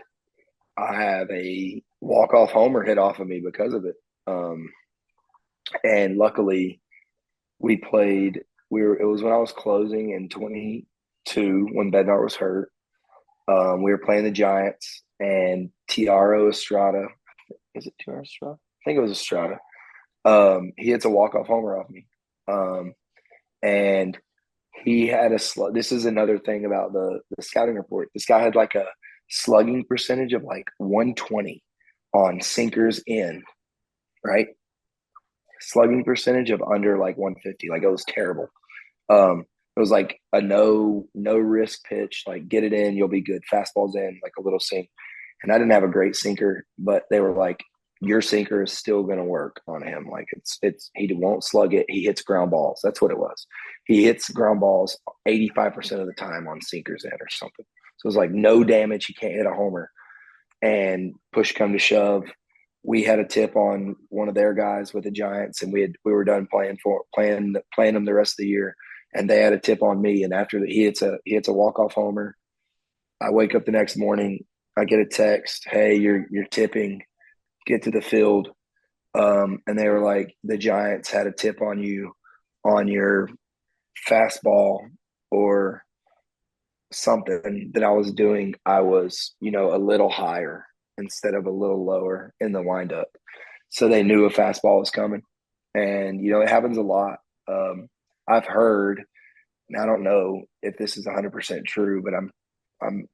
Speaker 2: I have a walk off homer hit off of me because of it. And luckily, we played. We were. It was when I was closing in 22 when Bednar was hurt. We were playing the Giants and Tiaro Estrada. Is it Tiaro Estrada? I think it was Estrada. He hits a walk-off homer off me. And he had a slug. This is another thing about the scouting report. This guy had like a slugging percentage of like 120 on sinkers in, right? Slugging percentage of under like 150. Like it was terrible. It was like a no risk pitch, like get it in, you'll be good. Fastball's in, like a little sink. And I didn't have a great sinker, but they were like, your sinker is still going to work on him. Like he won't slug it. He hits ground balls. That's what it was. He hits ground balls 85% of the time on sinkers in or something. So it was like no damage. He can't hit a homer. And push come to shove, we had a tip on one of their guys with the Giants, and we were done playing them the rest of the year. and they had a tip on me. And after that, he hits a walk off homer. I wake up the next morning. I get a text, "Hey, you're tipping. Get to the field." And they were like, "The Giants had a tip on you on your fastball or something that I was doing. I was, a little higher instead of a little lower in the windup." So they knew a fastball was coming. And, it happens a lot. I've heard, and I don't know if this is 100% true, but I'm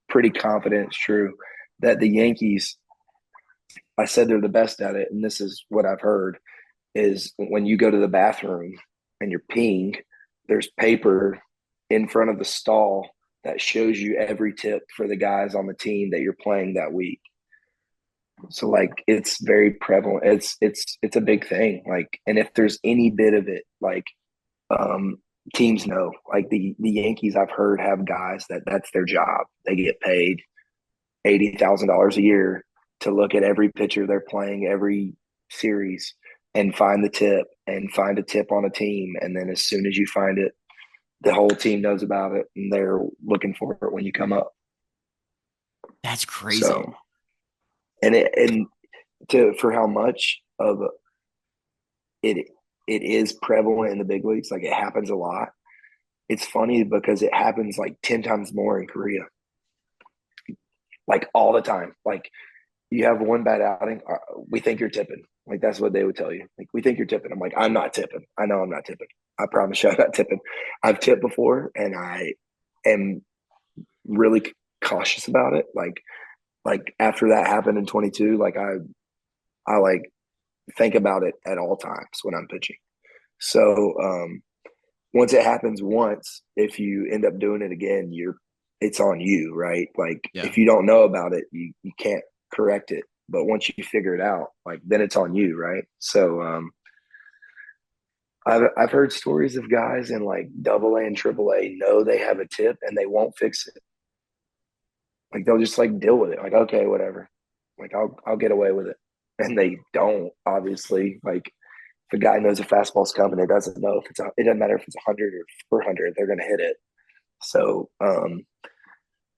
Speaker 2: pretty confident it's true, that the Yankees, I said they're the best at it, and this is what I've heard, is when you go to the bathroom and you're peeing, there's paper in front of the stall that shows you every tip for the guys on the team that you're playing that week. So like it's very prevalent. It's a big thing. Like, and if there's any bit of it, like um teams know. Like the Yankees, I've heard, have guys that's their job. They get paid $80,000 a year to look at every pitcher they're playing every series and find the tip and find a tip on a team. And then as soon as you find it, the whole team knows about it and they're looking for it when you come up.
Speaker 1: That's crazy.
Speaker 2: So, and to for how much of it it is prevalent in the big leagues, like it happens a lot. It's funny because it happens like 10 times more in Korea, like all the time. Like you have one bad outing, we think you're tipping. Like that's what they would tell you. Like, we think you're tipping. I'm like, I'm not tipping. I know I'm not tipping. I promise you, I'm not tipping. I've tipped before, and I am really cautious about it. Like after that happened in 22, like I like think about it at all times when I'm pitching. So once it happens once, if you end up doing it again, it's on you, right? Like
Speaker 1: Yeah.
Speaker 2: if you don't know about it, you can't correct it. But once you figure it out, like then it's on you, right? So I've heard stories of guys in like double A and triple A know they have a tip and they won't fix it. Like they'll just like deal with it. Like, okay, whatever. Like I'll get away with it. And they don't, obviously. Like if a guy knows a fastball's coming, it doesn't know if it doesn't matter if it's 100 or 400, they're gonna hit it. So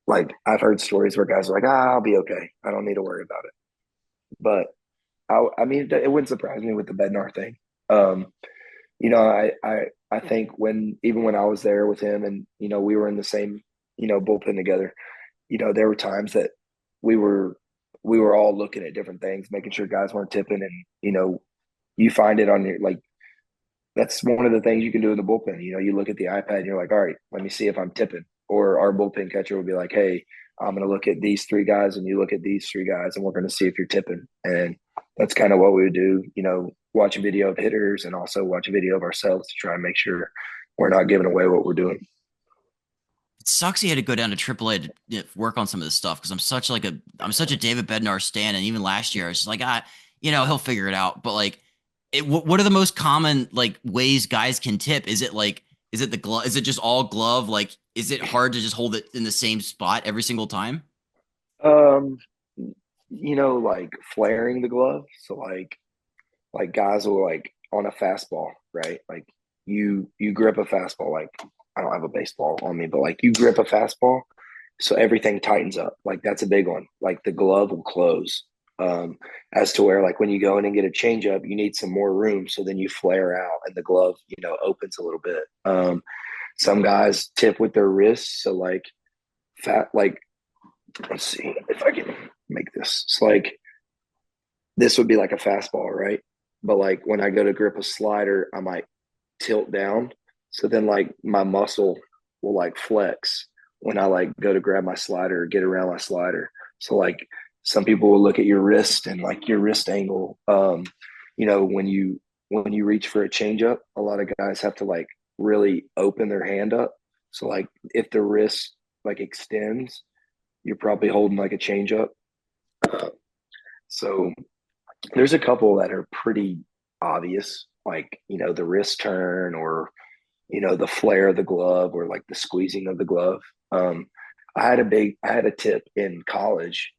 Speaker 2: like I've heard stories where guys are like, I'll be okay. I don't need to worry about it. But I mean, it wouldn't surprise me with the Bednar thing. Um, I think even when I was there with him, and we were in the same bullpen together. There were times that we were we were all looking at different things, making sure guys weren't tipping, and you find it on your like. That's one of the things you can do in the bullpen. You look at the iPad and you're like, all right, let me see if I'm tipping. Or our bullpen catcher will be like, hey, I'm going to look at these three guys and you look at these three guys and we're going to see if you're tipping. And that's kind of what we would do, watch a video of hitters and also watch a video of ourselves to try and make sure we're not giving away what we're doing.
Speaker 1: It sucks he had to go down to AAA to work on some of this stuff because I'm such a David Bednar stan, and even last year I was just like, he'll figure it out. But like, what are the most common like ways guys can tip? Is it the glove? Is it just all glove? Like, is it hard to just hold it in the same spot every single time?
Speaker 2: Um, like flaring the glove. So like guys will like on a fastball, right? Like you grip a fastball. Like I don't have a baseball on me, but like you grip a fastball, so everything tightens up. Like that's a big one. Like the glove will close. As to where like when you go in and get a changeup, you need some more room, so then you flare out and the glove, opens a little bit. Some guys tip with their wrists, so like fat like let's see if I can make this. It's like this would be like a fastball, right? But like when I go to grip a slider, I might tilt down. So then like my muscle will like flex when I like go to grab my slider or get around my slider. So like some people will look at your wrist and like your wrist angle. When you reach for a changeup, a lot of guys have to like really open their hand up. So like if the wrist like extends, you're probably holding like a changeup. So there's a couple that are pretty obvious, like, the wrist turn or, the flare of the glove or like the squeezing of the glove. Um, I had a tip in college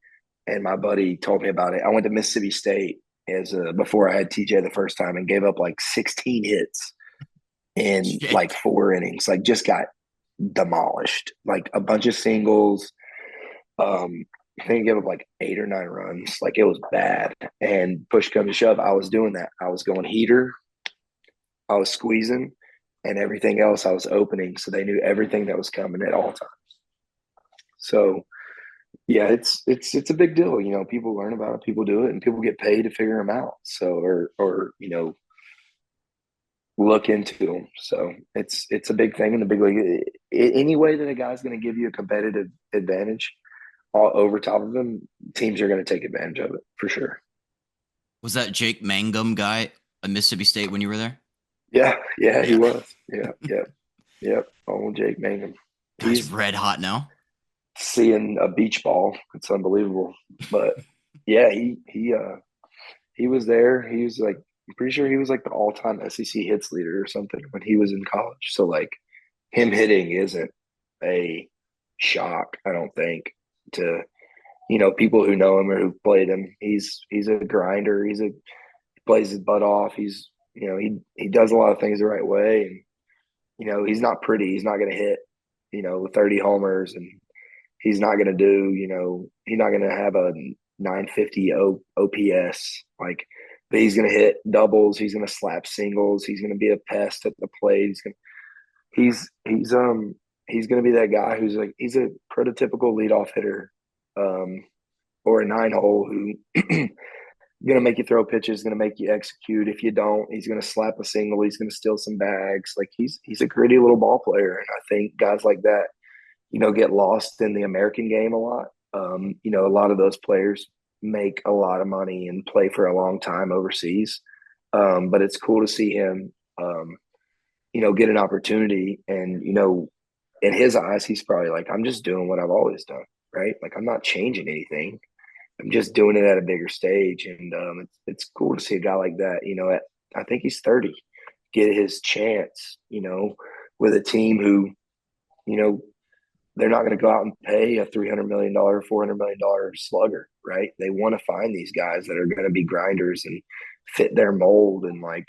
Speaker 2: and my buddy told me about it. I went to Mississippi State before I had TJ the first time and gave up like 16 hits. in like
Speaker 1: Shit.
Speaker 2: 4 innings, like just got demolished, like a bunch of singles. I think he gave up like 8 or 9 runs. Like it was bad. And push come to shove, I was doing that. I was going heater, I was squeezing, and everything else I was opening. So they knew everything that was coming at all times. So yeah, it's a big deal. You know, people learn about it, people do it, and people get paid to figure them out. So or look into them. So it's a big thing in the big league. Any way that a guy's going to give you a competitive advantage all over top of him, teams are going to take advantage of it for sure.
Speaker 1: Was that Jake Mangum guy at Mississippi State when you were there?
Speaker 2: Yeah, yeah, he
Speaker 1: Yeah.
Speaker 2: was. Yeah, yeah, yep. Oh, Jake Mangum.
Speaker 1: Guy's
Speaker 2: He's
Speaker 1: red hot now.
Speaker 2: seeing a beach ball. It's unbelievable. But yeah, he was there. He was like, I'm pretty sure he was like the all time SEC hits leader or something when he was in college. So like him hitting isn't a shock, I don't think, to people who know him or who've played him. He's a grinder. He plays his butt off. He does a lot of things the right way, and he's not pretty. He's not going to hit 30 homers, and he's not going to do he's not going to have a 950 OPS like. But he's going to hit doubles. He's going to slap singles. He's going to be a pest at the plate. He's he's going to be that guy who's like he's a prototypical leadoff hitter, um, or a 9 hole who going to make you throw pitches, going to make you execute. If you don't, he's going to slap a single. He's going to steal some bags. Like he's a gritty little ball player, and I think guys like that, get lost in the American game a lot. A lot of those players make a lot of money and play for a long time overseas. But it's cool to see him, get an opportunity. And, in his eyes, he's probably like, I'm just doing what I've always done, right? Like, I'm not changing anything. I'm just doing it at a bigger stage. And it's cool to see a guy like that, I think he's 30, get his chance, with a team who, you know, they're not going to go out and pay a $300 million, $400 million slugger, right? They want to find these guys that are going to be grinders and fit their mold. And like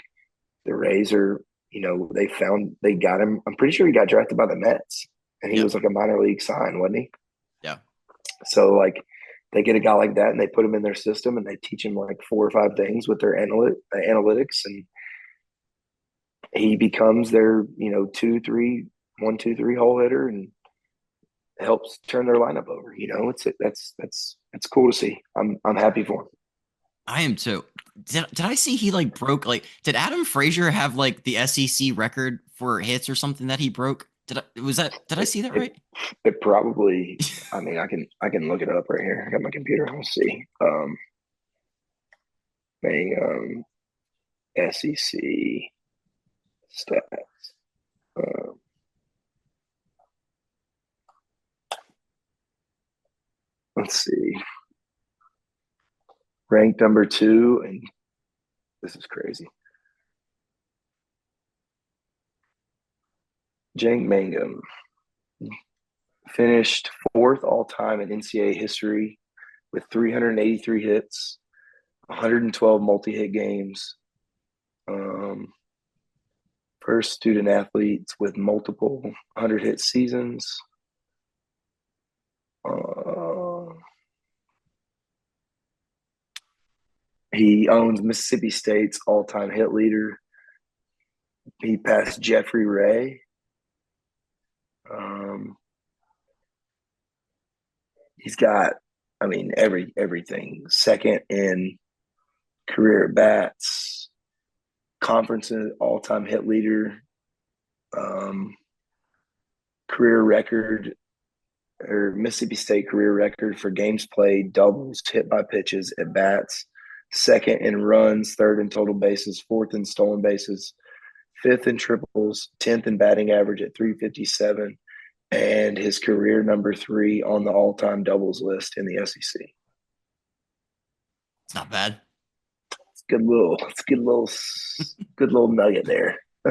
Speaker 2: the Rays are, they got him. I'm pretty sure he got drafted by the Mets, and he
Speaker 1: Yeah.
Speaker 2: was like a minor league sign, wasn't he?
Speaker 1: Yeah.
Speaker 2: So like they get a guy like that and they put him in their system and they teach him like 4 or 5 things with their analytics, and he becomes their 2, 3, 1, 2, 3 hole hitter and helps turn their lineup over. That's cool to see. I'm happy for him.
Speaker 1: I am too. Did I see he like broke like did Adam Frazier have like the SEC record for hits or something that he broke? Did I
Speaker 2: It
Speaker 1: see that
Speaker 2: it,
Speaker 1: right?
Speaker 2: it probably. I mean, I can look it up right here. I got my computer. I'll see. Mangum SEC stats. Um, let's see. Ranked number 2, and this is crazy. Jake Mangum finished fourth all time in NCAA history with 383 hits, 112 multi-hit games. First student athletes with multiple 100-hit seasons. Uh, he owns Mississippi State's all-time hit leader. He passed Jeffrey Ray. Um, he's got, I mean, everything. Second in career at bats, conference all-time hit leader, um, career record or Mississippi State career record for games played, doubles, hit by pitches, at bats, second in runs, third in total bases, fourth in stolen bases, fifth in triples, 10th in batting average at 357, and his career number 3 on the all-time doubles list in the SEC.
Speaker 1: It's not bad.
Speaker 2: It's good little nugget there.
Speaker 1: I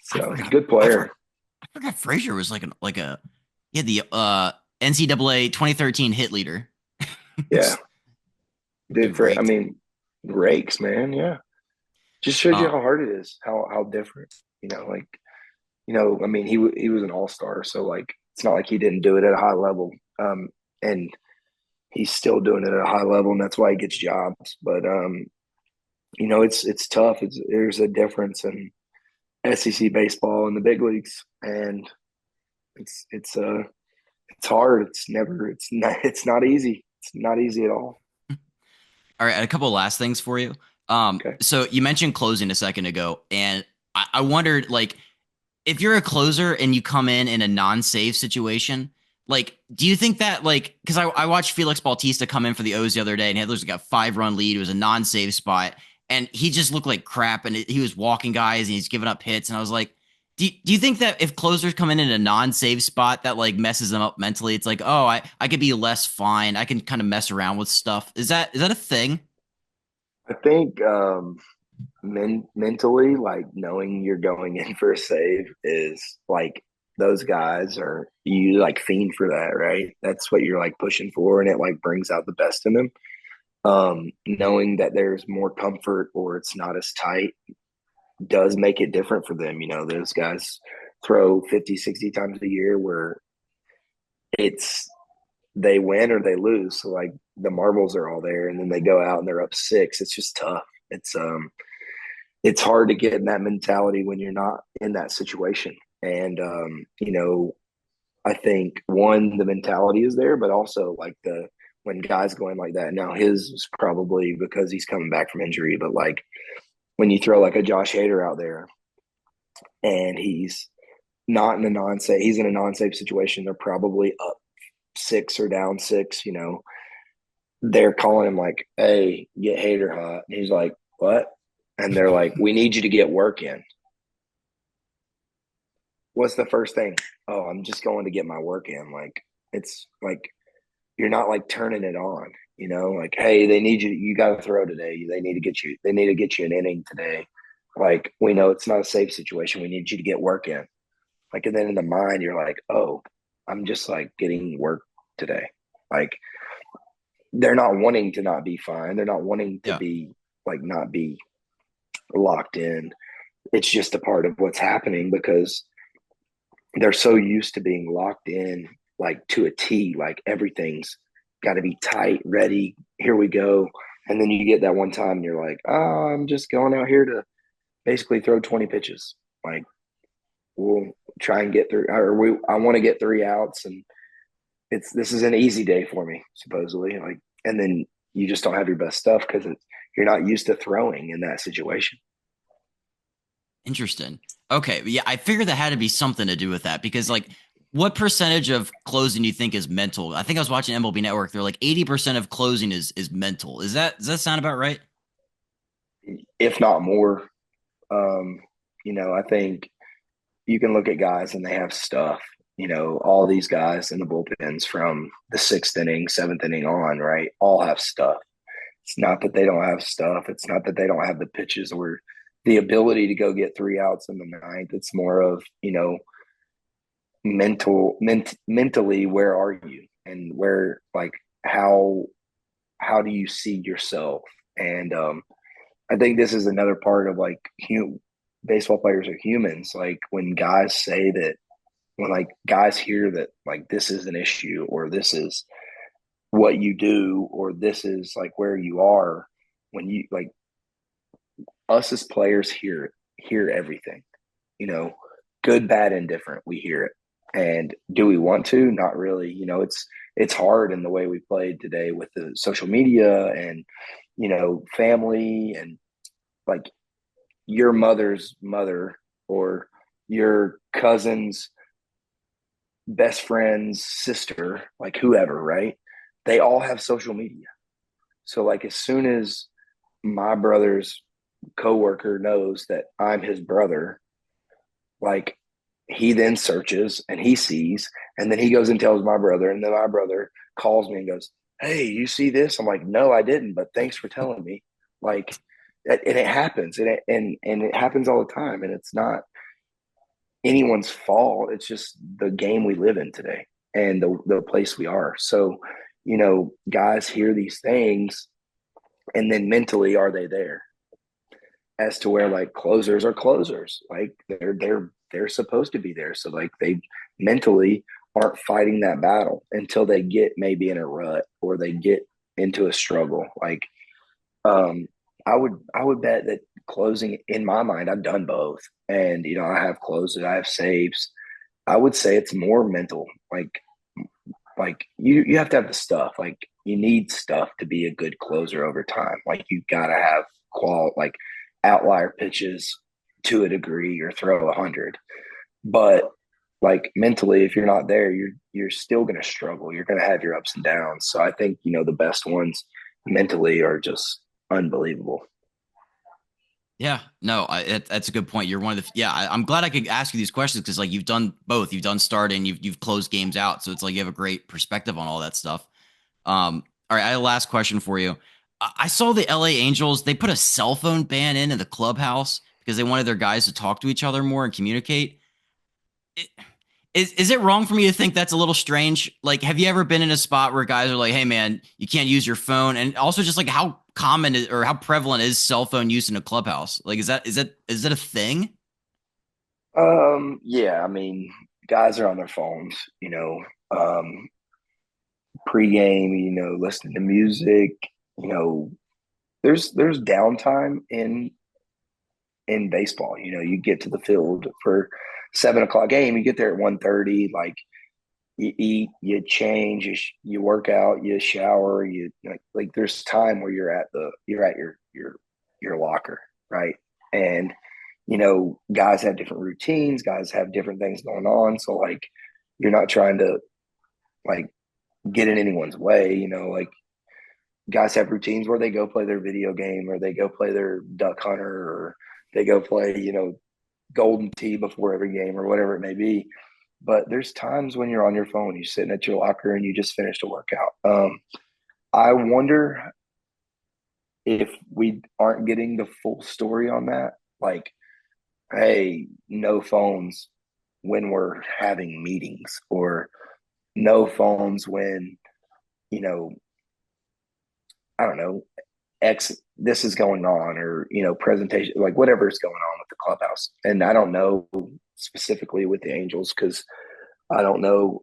Speaker 2: So
Speaker 1: forgot.
Speaker 2: good player.
Speaker 1: I forgot Frazier was like a he had the NCAA 2013 hit leader.
Speaker 2: Yeah,
Speaker 1: He
Speaker 2: did for I
Speaker 1: raked.
Speaker 2: mean rakes, man. Yeah, just shows you
Speaker 1: Uh,
Speaker 2: how hard it is. How different. Like, I mean, he was an all-star, so like it's not like he didn't do it at a high level. And he's still doing it at a high level, and that's why he gets jobs. But it's tough. There's a difference in SEC baseball and the big leagues, and it's hard. It's not easy. It's not easy at all.
Speaker 1: All right, a couple of last things for you.
Speaker 2: Okay.
Speaker 1: So you mentioned closing a second ago, and I wondered, like, if you're a closer and you come in a non-save situation, like, do you think that, like, because I watched Felix Bautista come in for the O's the other day, and he had like a 5-run lead. It was a non-save spot, and he just looked like crap, and he was walking guys and he's giving up hits, and I was like, do you think that if closers come in a non-save spot that like messes them up mentally, it's like, oh, I could be less fine. I can kind of mess around with stuff. Is that a thing?
Speaker 2: I think mentally, like knowing you're going in for a save is like those guys are you like fiend for that, right? That's what you're like pushing for, and it like brings out the best in them. Knowing that there's more comfort or it's not as tight does make it different for them. Those guys throw 50, 60 times a year where it's they win or they lose. So like the marbles are all there, and then they go out and they're up six. It's just tough. It's hard to get in that mentality when you're not in that situation. And I think one, the mentality is there, but also like the when guys going like that. Now his is probably because he's coming back from injury, but like when you throw like a Josh Hader out there and he's in a non-safe situation, they're probably up six or down six. They're calling him like, "Hey, get Hader hot," and he's like, "What?" And they're like, "We need you to get work in." What's the first thing? Oh, I'm just going to get my work in. Like it's like you're not like turning it on. Like, hey, they need you. You got to throw today. They need to get you. They need to get you an inning today. Like we know it's not a safe situation. We need you to get work in. Like, and then in the mind, you're like, oh, I'm just like getting work today. Like they're not wanting to not be fine. They're not wanting to
Speaker 1: Yeah.
Speaker 2: be like not be locked in. It's just a part of what's happening because they're so used to being locked in like to a T, like everything's got to be tight, ready. Here we go. And then you get that one time and you're like, oh, I'm just going out here to basically throw 20 pitches. Like we'll try and get through, I want to get 3 outs, and this is an easy day for me, supposedly. Like, and then you just don't have your best stuff because you're not used to throwing in that situation.
Speaker 1: Interesting. Okay. Yeah, I figured that had to be something to do with that because, like, what percentage of closing do you think is mental? I think I was watching MLB Network. They're like 80% of closing is mental. Does that sound about right?
Speaker 2: If not more. Um, I think you can look at guys and they have stuff. All these guys in the bullpens from the sixth inning, seventh inning on, right? All have stuff. It's not that they don't have stuff. It's not that they don't have the pitches or the ability to go get 3 outs in the ninth. It's more of, mentally, where are you and where, like, how, how do you see yourself? And I think this is another part of like baseball players are humans. Like when guys say that, when like guys hear that like this is an issue or this is what you do or this is like where you are, when you like us as players hear everything, you know, good, bad, indifferent. We hear it. And do we want to? Not really. It's hard in the way we played today with the social media and family and like your mother's mother or your cousin's best friend's sister, like whoever, right? They all have social media. So like as soon as my brother's coworker knows that I'm his brother, like he then searches and he sees, and then he goes and tells my brother, and then my brother calls me and goes, "Hey, you see this?" I'm like, "No, I didn't, but thanks for telling me." Like, and it happens, and it happens all the time, and it's not anyone's fault. It's just the game we live in today and the place we are. So, guys hear these things, and then mentally, are they there? as to where like closers are closers. Like they're supposed to be there. So like they mentally aren't fighting that battle until they get maybe in a rut or they get into a struggle. Like um I would bet that closing in my mind, I've done both. And I have closes, I have saves. I would say it's more mental. Like you have to have the stuff. Like you need stuff to be a good closer over time. Like you gotta have like outlier pitches to a degree or throw 100. But like mentally, if you're not there, you're still gonna struggle. You're gonna have your ups and downs. So I think the best ones mentally are just unbelievable.
Speaker 1: Yeah, no, that's a good point. You're one of the yeah. I'm glad I could ask you these questions because like you've done both. You've done starting, you've closed games out, so it's like you have a great perspective on all that stuff. All right, I have a last question for you. I saw the LA Angels. They put a cell phone ban in the clubhouse because they wanted their guys to talk to each other more and communicate. It, is it wrong for me to think that's a little strange? Like, have you ever been in a spot where guys are like, "Hey, man, you can't use your phone," and also just like how common or how prevalent is cell phone use in a clubhouse? Like, is that a thing?
Speaker 2: Yeah, I mean, guys are on their phones, pregame, listening to music, you know, there's downtime in baseball. You get to the field for 7 o'clock game, you get there at 1:30, like you eat, you change, you work out, you shower, you like there's time where you're at your locker, right? And guys have different routines, guys have different things going on. So like you're not trying to like get in anyone's way, like guys have routines where they go play their video game or they go play their duck hunter or they go play, golden tee before every game or whatever it may be. But there's times when you're on your phone, you're sitting at your locker and you just finished a workout. I wonder if we aren't getting the full story on that. Like, hey, no phones when we're having meetings, or no phones when, you know, I don't know, X, this is going on, or, presentation, like whatever is going on with the clubhouse. And I don't know specifically with the Angels because I don't know.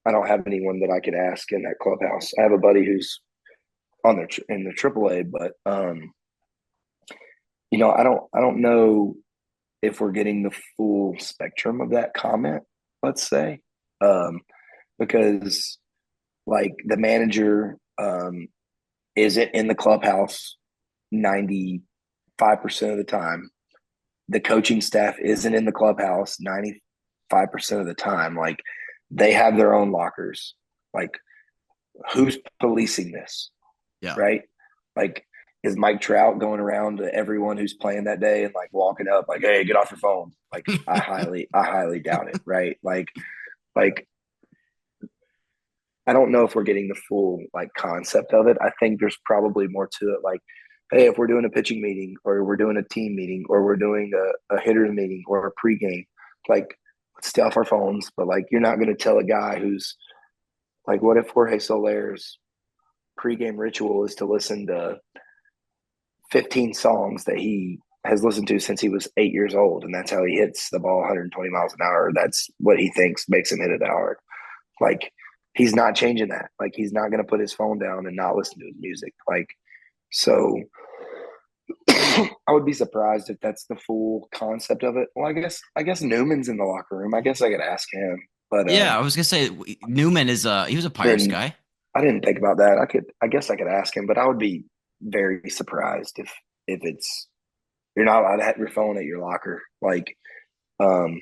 Speaker 2: I don't have anyone that I could ask in that clubhouse. I have a buddy who's on in the AAA, but I don't know if we're getting the full spectrum of that comment. Let's say, um, because like the manager isn't in the clubhouse 95% of the time. The coaching staff isn't in the clubhouse 95% of the time. Like they have their own lockers. Like who's policing this,
Speaker 1: Yeah.
Speaker 2: right? Like is Mike Trout going around to everyone who's playing that day and like walking up like, "Hey, get off your phone"? Like I highly doubt it, right? Like I don't know if we're getting the full like concept of it. I think there's probably more to it. Like, hey, if we're doing a pitching meeting or we're doing a team meeting or we're doing a hitters meeting or a pregame, like let's stay off our phones. But like, you're not going to tell a guy who's like, what if Jorge Soler's pregame ritual is to listen to 15 songs that he has listened to since he was 8 years old, and that's how he hits the ball 120 miles an hour. That's what he thinks makes him hit it hard. Like he's not changing that. Like he's not going to put his phone down and not listen to his music. Like so, I would be surprised if that's the full concept of it. Well, I guess Newman's in the locker room. I guess I could ask him, but
Speaker 1: Yeah, I was gonna say Newman is he was a Pirates
Speaker 2: didn't
Speaker 1: guy.
Speaker 2: I didn't think about that. I guess I could ask him, but I would be very surprised if it's you're not allowed to have your phone at your locker. Um,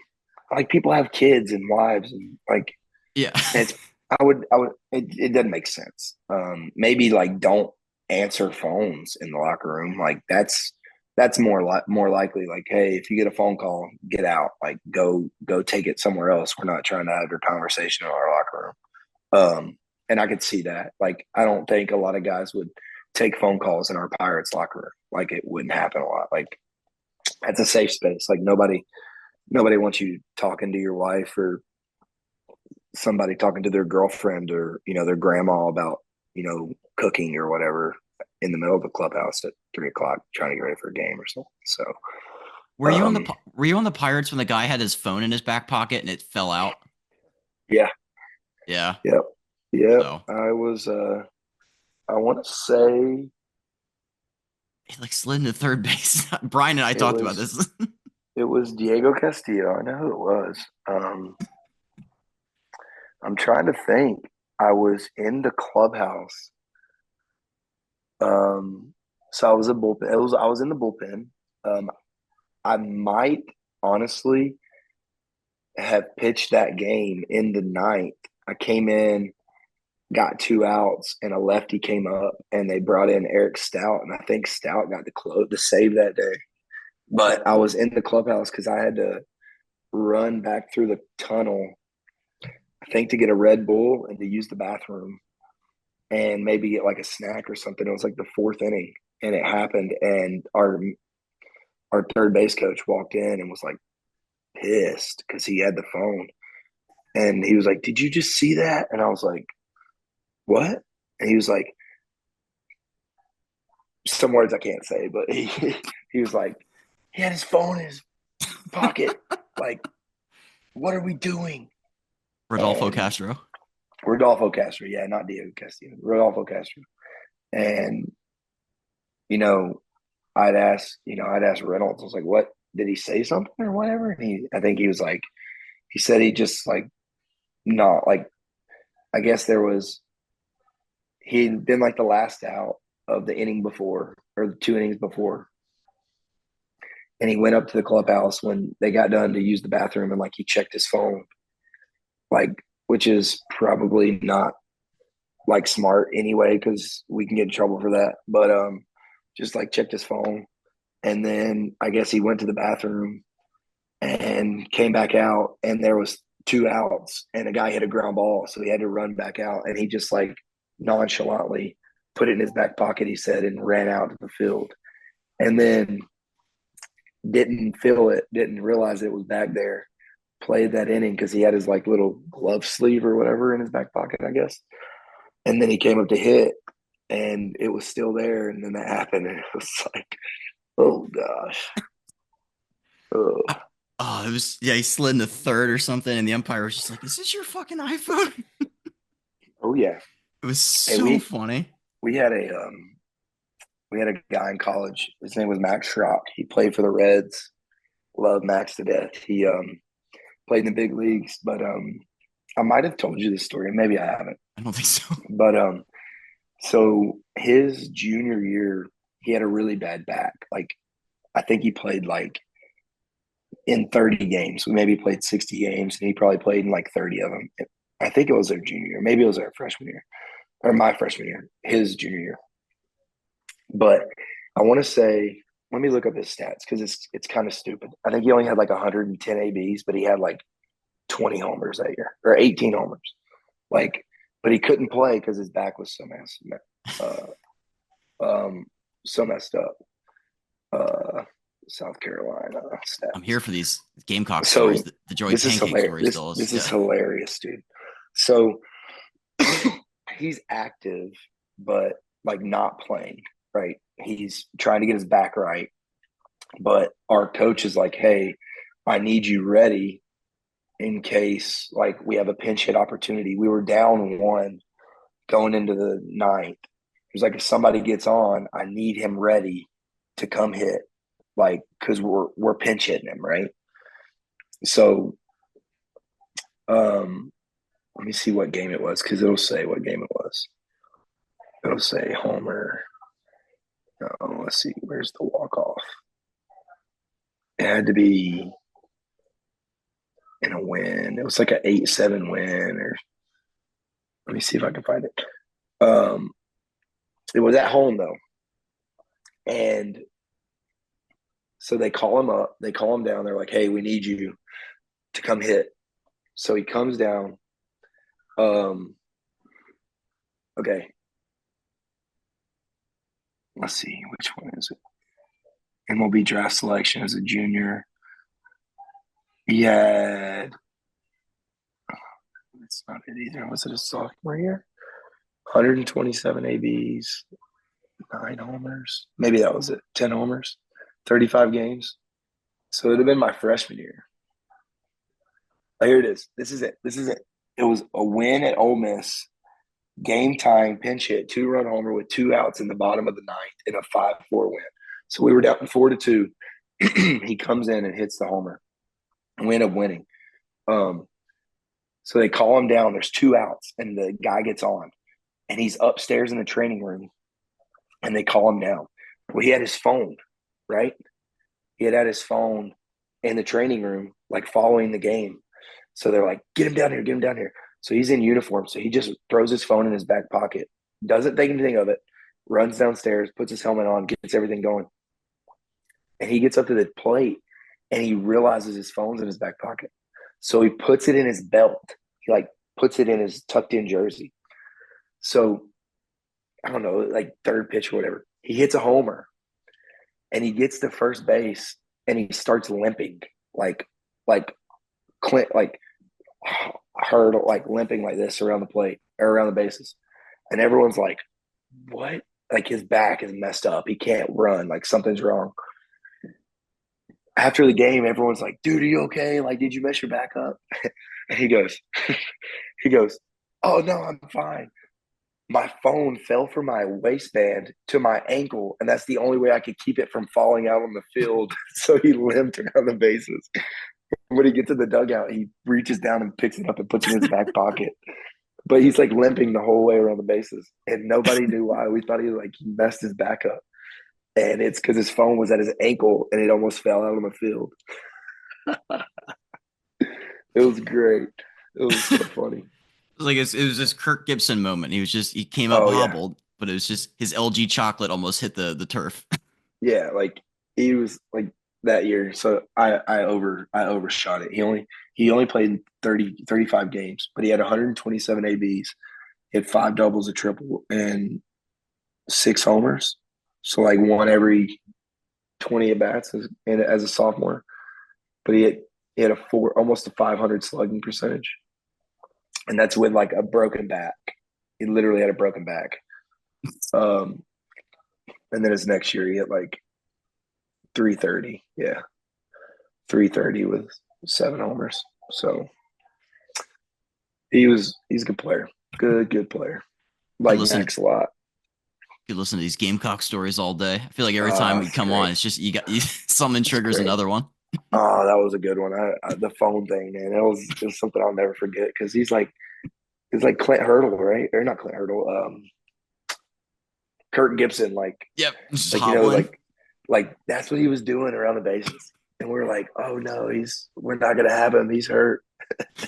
Speaker 2: like people have kids and wives and like
Speaker 1: Yeah.
Speaker 2: it's I would it doesn't make sense. Maybe like don't answer phones in the locker room. Like that's more likely. Like, hey, if you get a phone call, get out. Like go take it somewhere else. We're not trying to have your conversation in our locker room. And I could see that. Like I don't think a lot of guys would take phone calls in our Pirates locker room. Like it wouldn't happen a lot. Like that's a safe space. Like nobody wants you talking to your wife or somebody talking to their girlfriend or their grandma about cooking or whatever in the middle of the clubhouse at 3 o'clock trying to get ready for a game or something. So,
Speaker 1: Were you on the
Speaker 2: um,
Speaker 1: Pi- were you on the Pirates when the guy had his phone in his back pocket and it fell out?
Speaker 2: yeah,
Speaker 1: Yeah.
Speaker 2: yep, yep.
Speaker 1: So
Speaker 2: I was, I want to say
Speaker 1: he like slid into third base. Brian and I
Speaker 2: it
Speaker 1: talked about
Speaker 2: was,
Speaker 1: this.
Speaker 2: it was Diego Castillo. I know who it was. I'm trying to think. I was in the clubhouse. Um, so I was a bullpen. I was in the bullpen. Um, I might honestly have pitched that game in the ninth. I came in, got 2 outs, and a lefty came up, and they brought in Eric Stout, and I think Stout got the save that day. But I was in the clubhouse because I had to run back through the tunnel, I think, to get a Red Bull and to use the bathroom and maybe get like a snack or something. It was like the fourth inning, and it happened, and our third base coach walked in and was like pissed because he had the phone, and he was like, "Did you just see that?" And I was like, "What?" And he was like, some words I can't say, but he was like, he had his phone in his pocket. Like, what are we doing?
Speaker 1: Rodolfo
Speaker 2: And
Speaker 1: Castro.
Speaker 2: Rodolfo Castro, yeah, not Diego Castillo, Rodolfo Castro. And you know, I'd asked Reynolds. I was like, "What did he say something or whatever?" And I think he was like, he said he just like not like. I guess there was he'd been like the last out of the inning before or the 2 innings before, and he went up to the clubhouse when they got done to use the bathroom, and like he checked his phone, like which is probably not like smart anyway because we can get in trouble for that. But just like checked his phone, and then I guess he went to the bathroom and came back out, and there was 2 outs, and a guy hit a ground ball, so he had to run back out, and he just like nonchalantly put it in his back pocket, he said, and ran out to the field, and then didn't feel it, didn't realize it was back there. Played that inning because he had his like little glove sleeve or whatever in his back pocket, I guess. And then he came up to hit, and it was still there, and then that happened, and it was like, oh gosh, oh,
Speaker 1: Oh, it was yeah. He slid into third or something, and the umpire was just like, "Is this your fucking iPhone?"
Speaker 2: oh yeah.
Speaker 1: It was
Speaker 2: Hey,
Speaker 1: so funny.
Speaker 2: we had a guy in college. His name was Max Schrock. He played for the Reds. Love Max to death. He played in the big leagues, but I might have told you this story, maybe I haven't.
Speaker 1: I don't think so.
Speaker 2: But so his junior year, he had a really bad back. Like I think he played like in 30 games. We maybe played 60 games, and he probably played in like 30 of them. I think it was their junior year. Maybe it was their freshman year or my freshman year, his junior year. But I want to say, let me look up his stats because it's kind of stupid. I think he only had like 110 ABs, but he had like 20 homers that year or 18 homers. Like, but he couldn't play because his back was uh, um, so messed up. Uh, South Carolina
Speaker 1: I'm here
Speaker 2: stats.
Speaker 1: for these Gamecock stories,
Speaker 2: So
Speaker 1: the Joey
Speaker 2: this is
Speaker 1: Pancake
Speaker 2: hilarious.
Speaker 1: story
Speaker 2: This
Speaker 1: still is.
Speaker 2: this is
Speaker 1: Yeah.
Speaker 2: hilarious, dude. So he's active, but like not playing. Right. He's trying to get his back right. But our coach is like, hey, I need you ready in case like we have a pinch hit opportunity. We were down one going into the ninth. He's like, if somebody gets on, I need him ready to come hit, like because we're pinch hitting him, right? So, let me see what game it was because it'll say what game it was. It'll say Homer. No, let's see, where's the walk off? It had to be in a win. It was like an 8-7 win, or let me see if I can find it. Um, it was at home though, and so they call him up. They call him down. They're like, "Hey, we need you to come hit." So he comes down. Um, okay, let's see which one is it. MLB draft selection as a junior. He had. It's not it either. Was it a sophomore year? 127 ABs, 9 homers. Maybe that was it. 10 homers, 35 games. So it'd have been my freshman year. Oh, here it is. This is it. This is it. It was a win at Ole Miss, game tying pinch hit, 2-run homer with 2 outs in the bottom of the ninth in a 5-4 win. So we were down 4-2. He comes in and hits the homer, and we end up winning. So they call him down. There's 2 outs, and the guy gets on, and he's upstairs in the training room, and they call him down. Well, he had his phone, right? He had his phone in the training room, like following the game. So they're like, get him down here, get him down here. So he's in uniform. So he just throws his phone in his back pocket, doesn't think anything of it, runs downstairs, puts his helmet on, gets everything going. And he gets up to the plate and he realizes his phone's in his back pocket. So he puts it in his belt. He like puts it in his tucked in jersey. So I don't know, like third pitch or whatever. He hits a homer and he gets to first base and he starts limping Clint, like hurdle, like limping like this around the plate or around the bases. And everyone's like, what? Like his back is messed up. He can't run. Like something's wrong. After the game, everyone's like, dude, are you okay? Like, did you mess your back up? And he goes, he goes, oh no, I'm fine. My phone fell from my waistband to my ankle, and that's the only way I could keep it from falling out on the field. So he limped around the bases. When he gets to the dugout, he reaches down and picks it up and puts it in his back pocket. But he's like limping the whole way around the bases, and nobody knew why. We thought he messed his back up, and it's because his phone was at his ankle and it almost fell out on the field. It was great. It was so funny.
Speaker 1: It was this Kirk Gibson moment. He came up
Speaker 2: Oh yeah,
Speaker 1: hobbled, but it was just his LG chocolate almost hit the turf.
Speaker 2: yeah. Like he was like that year. So I overshot it. He only played 35 games, but he had 127 ABs. He had 5 doubles, a triple, and 6 homers. So like one every 20 at bats as a sophomore. But he had almost a 500 slugging percentage, and that's with like a broken back. He literally had a broken back. And then his next year he had like 330. Yeah, 330 with 7 homers. So he's a good player. Good player.
Speaker 1: Could
Speaker 2: Like
Speaker 1: listen
Speaker 2: Max a lot.
Speaker 1: could listen to these Gamecock stories all day. I feel like every time we
Speaker 2: It's
Speaker 1: come on,
Speaker 2: great.
Speaker 1: it's just something
Speaker 2: It's
Speaker 1: triggers
Speaker 2: great.
Speaker 1: another one.
Speaker 2: Oh, that was a good one. The phone thing, man. It was something I'll never forget because he's like Clint Hurdle, right? Or not Clint Hurdle. Kirk Gibson,
Speaker 1: Yep, just
Speaker 2: like
Speaker 1: hobbling.
Speaker 2: that's what he was doing around the bases. And we're like, oh no, we're not gonna have him. He's hurt.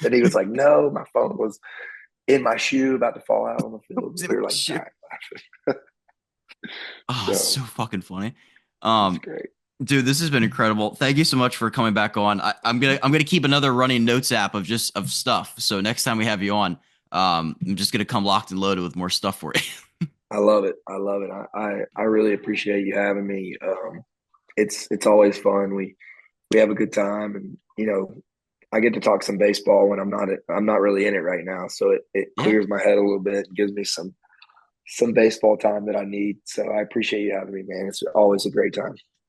Speaker 2: And he was like, no, my phone was in my shoe about to fall out on the field. We were like
Speaker 1: Shit.
Speaker 2: dying laughing.
Speaker 1: Oh, it's
Speaker 2: So
Speaker 1: so fucking funny.
Speaker 2: it's
Speaker 1: Um,
Speaker 2: great.
Speaker 1: Dude, this has been incredible. Thank you so much for coming back on. I'm gonna keep another running notes app of stuff. So next time we have you on, I'm just gonna come locked and loaded with more stuff for you.
Speaker 2: I love it. I love it. I really appreciate you having me. It's always fun. We have a good time, and I get to talk some baseball when I'm not really in it right now. So it
Speaker 1: Yeah,
Speaker 2: clears my head a little bit and gives me some baseball time that I need. So I appreciate you having me, man. It's always a great time.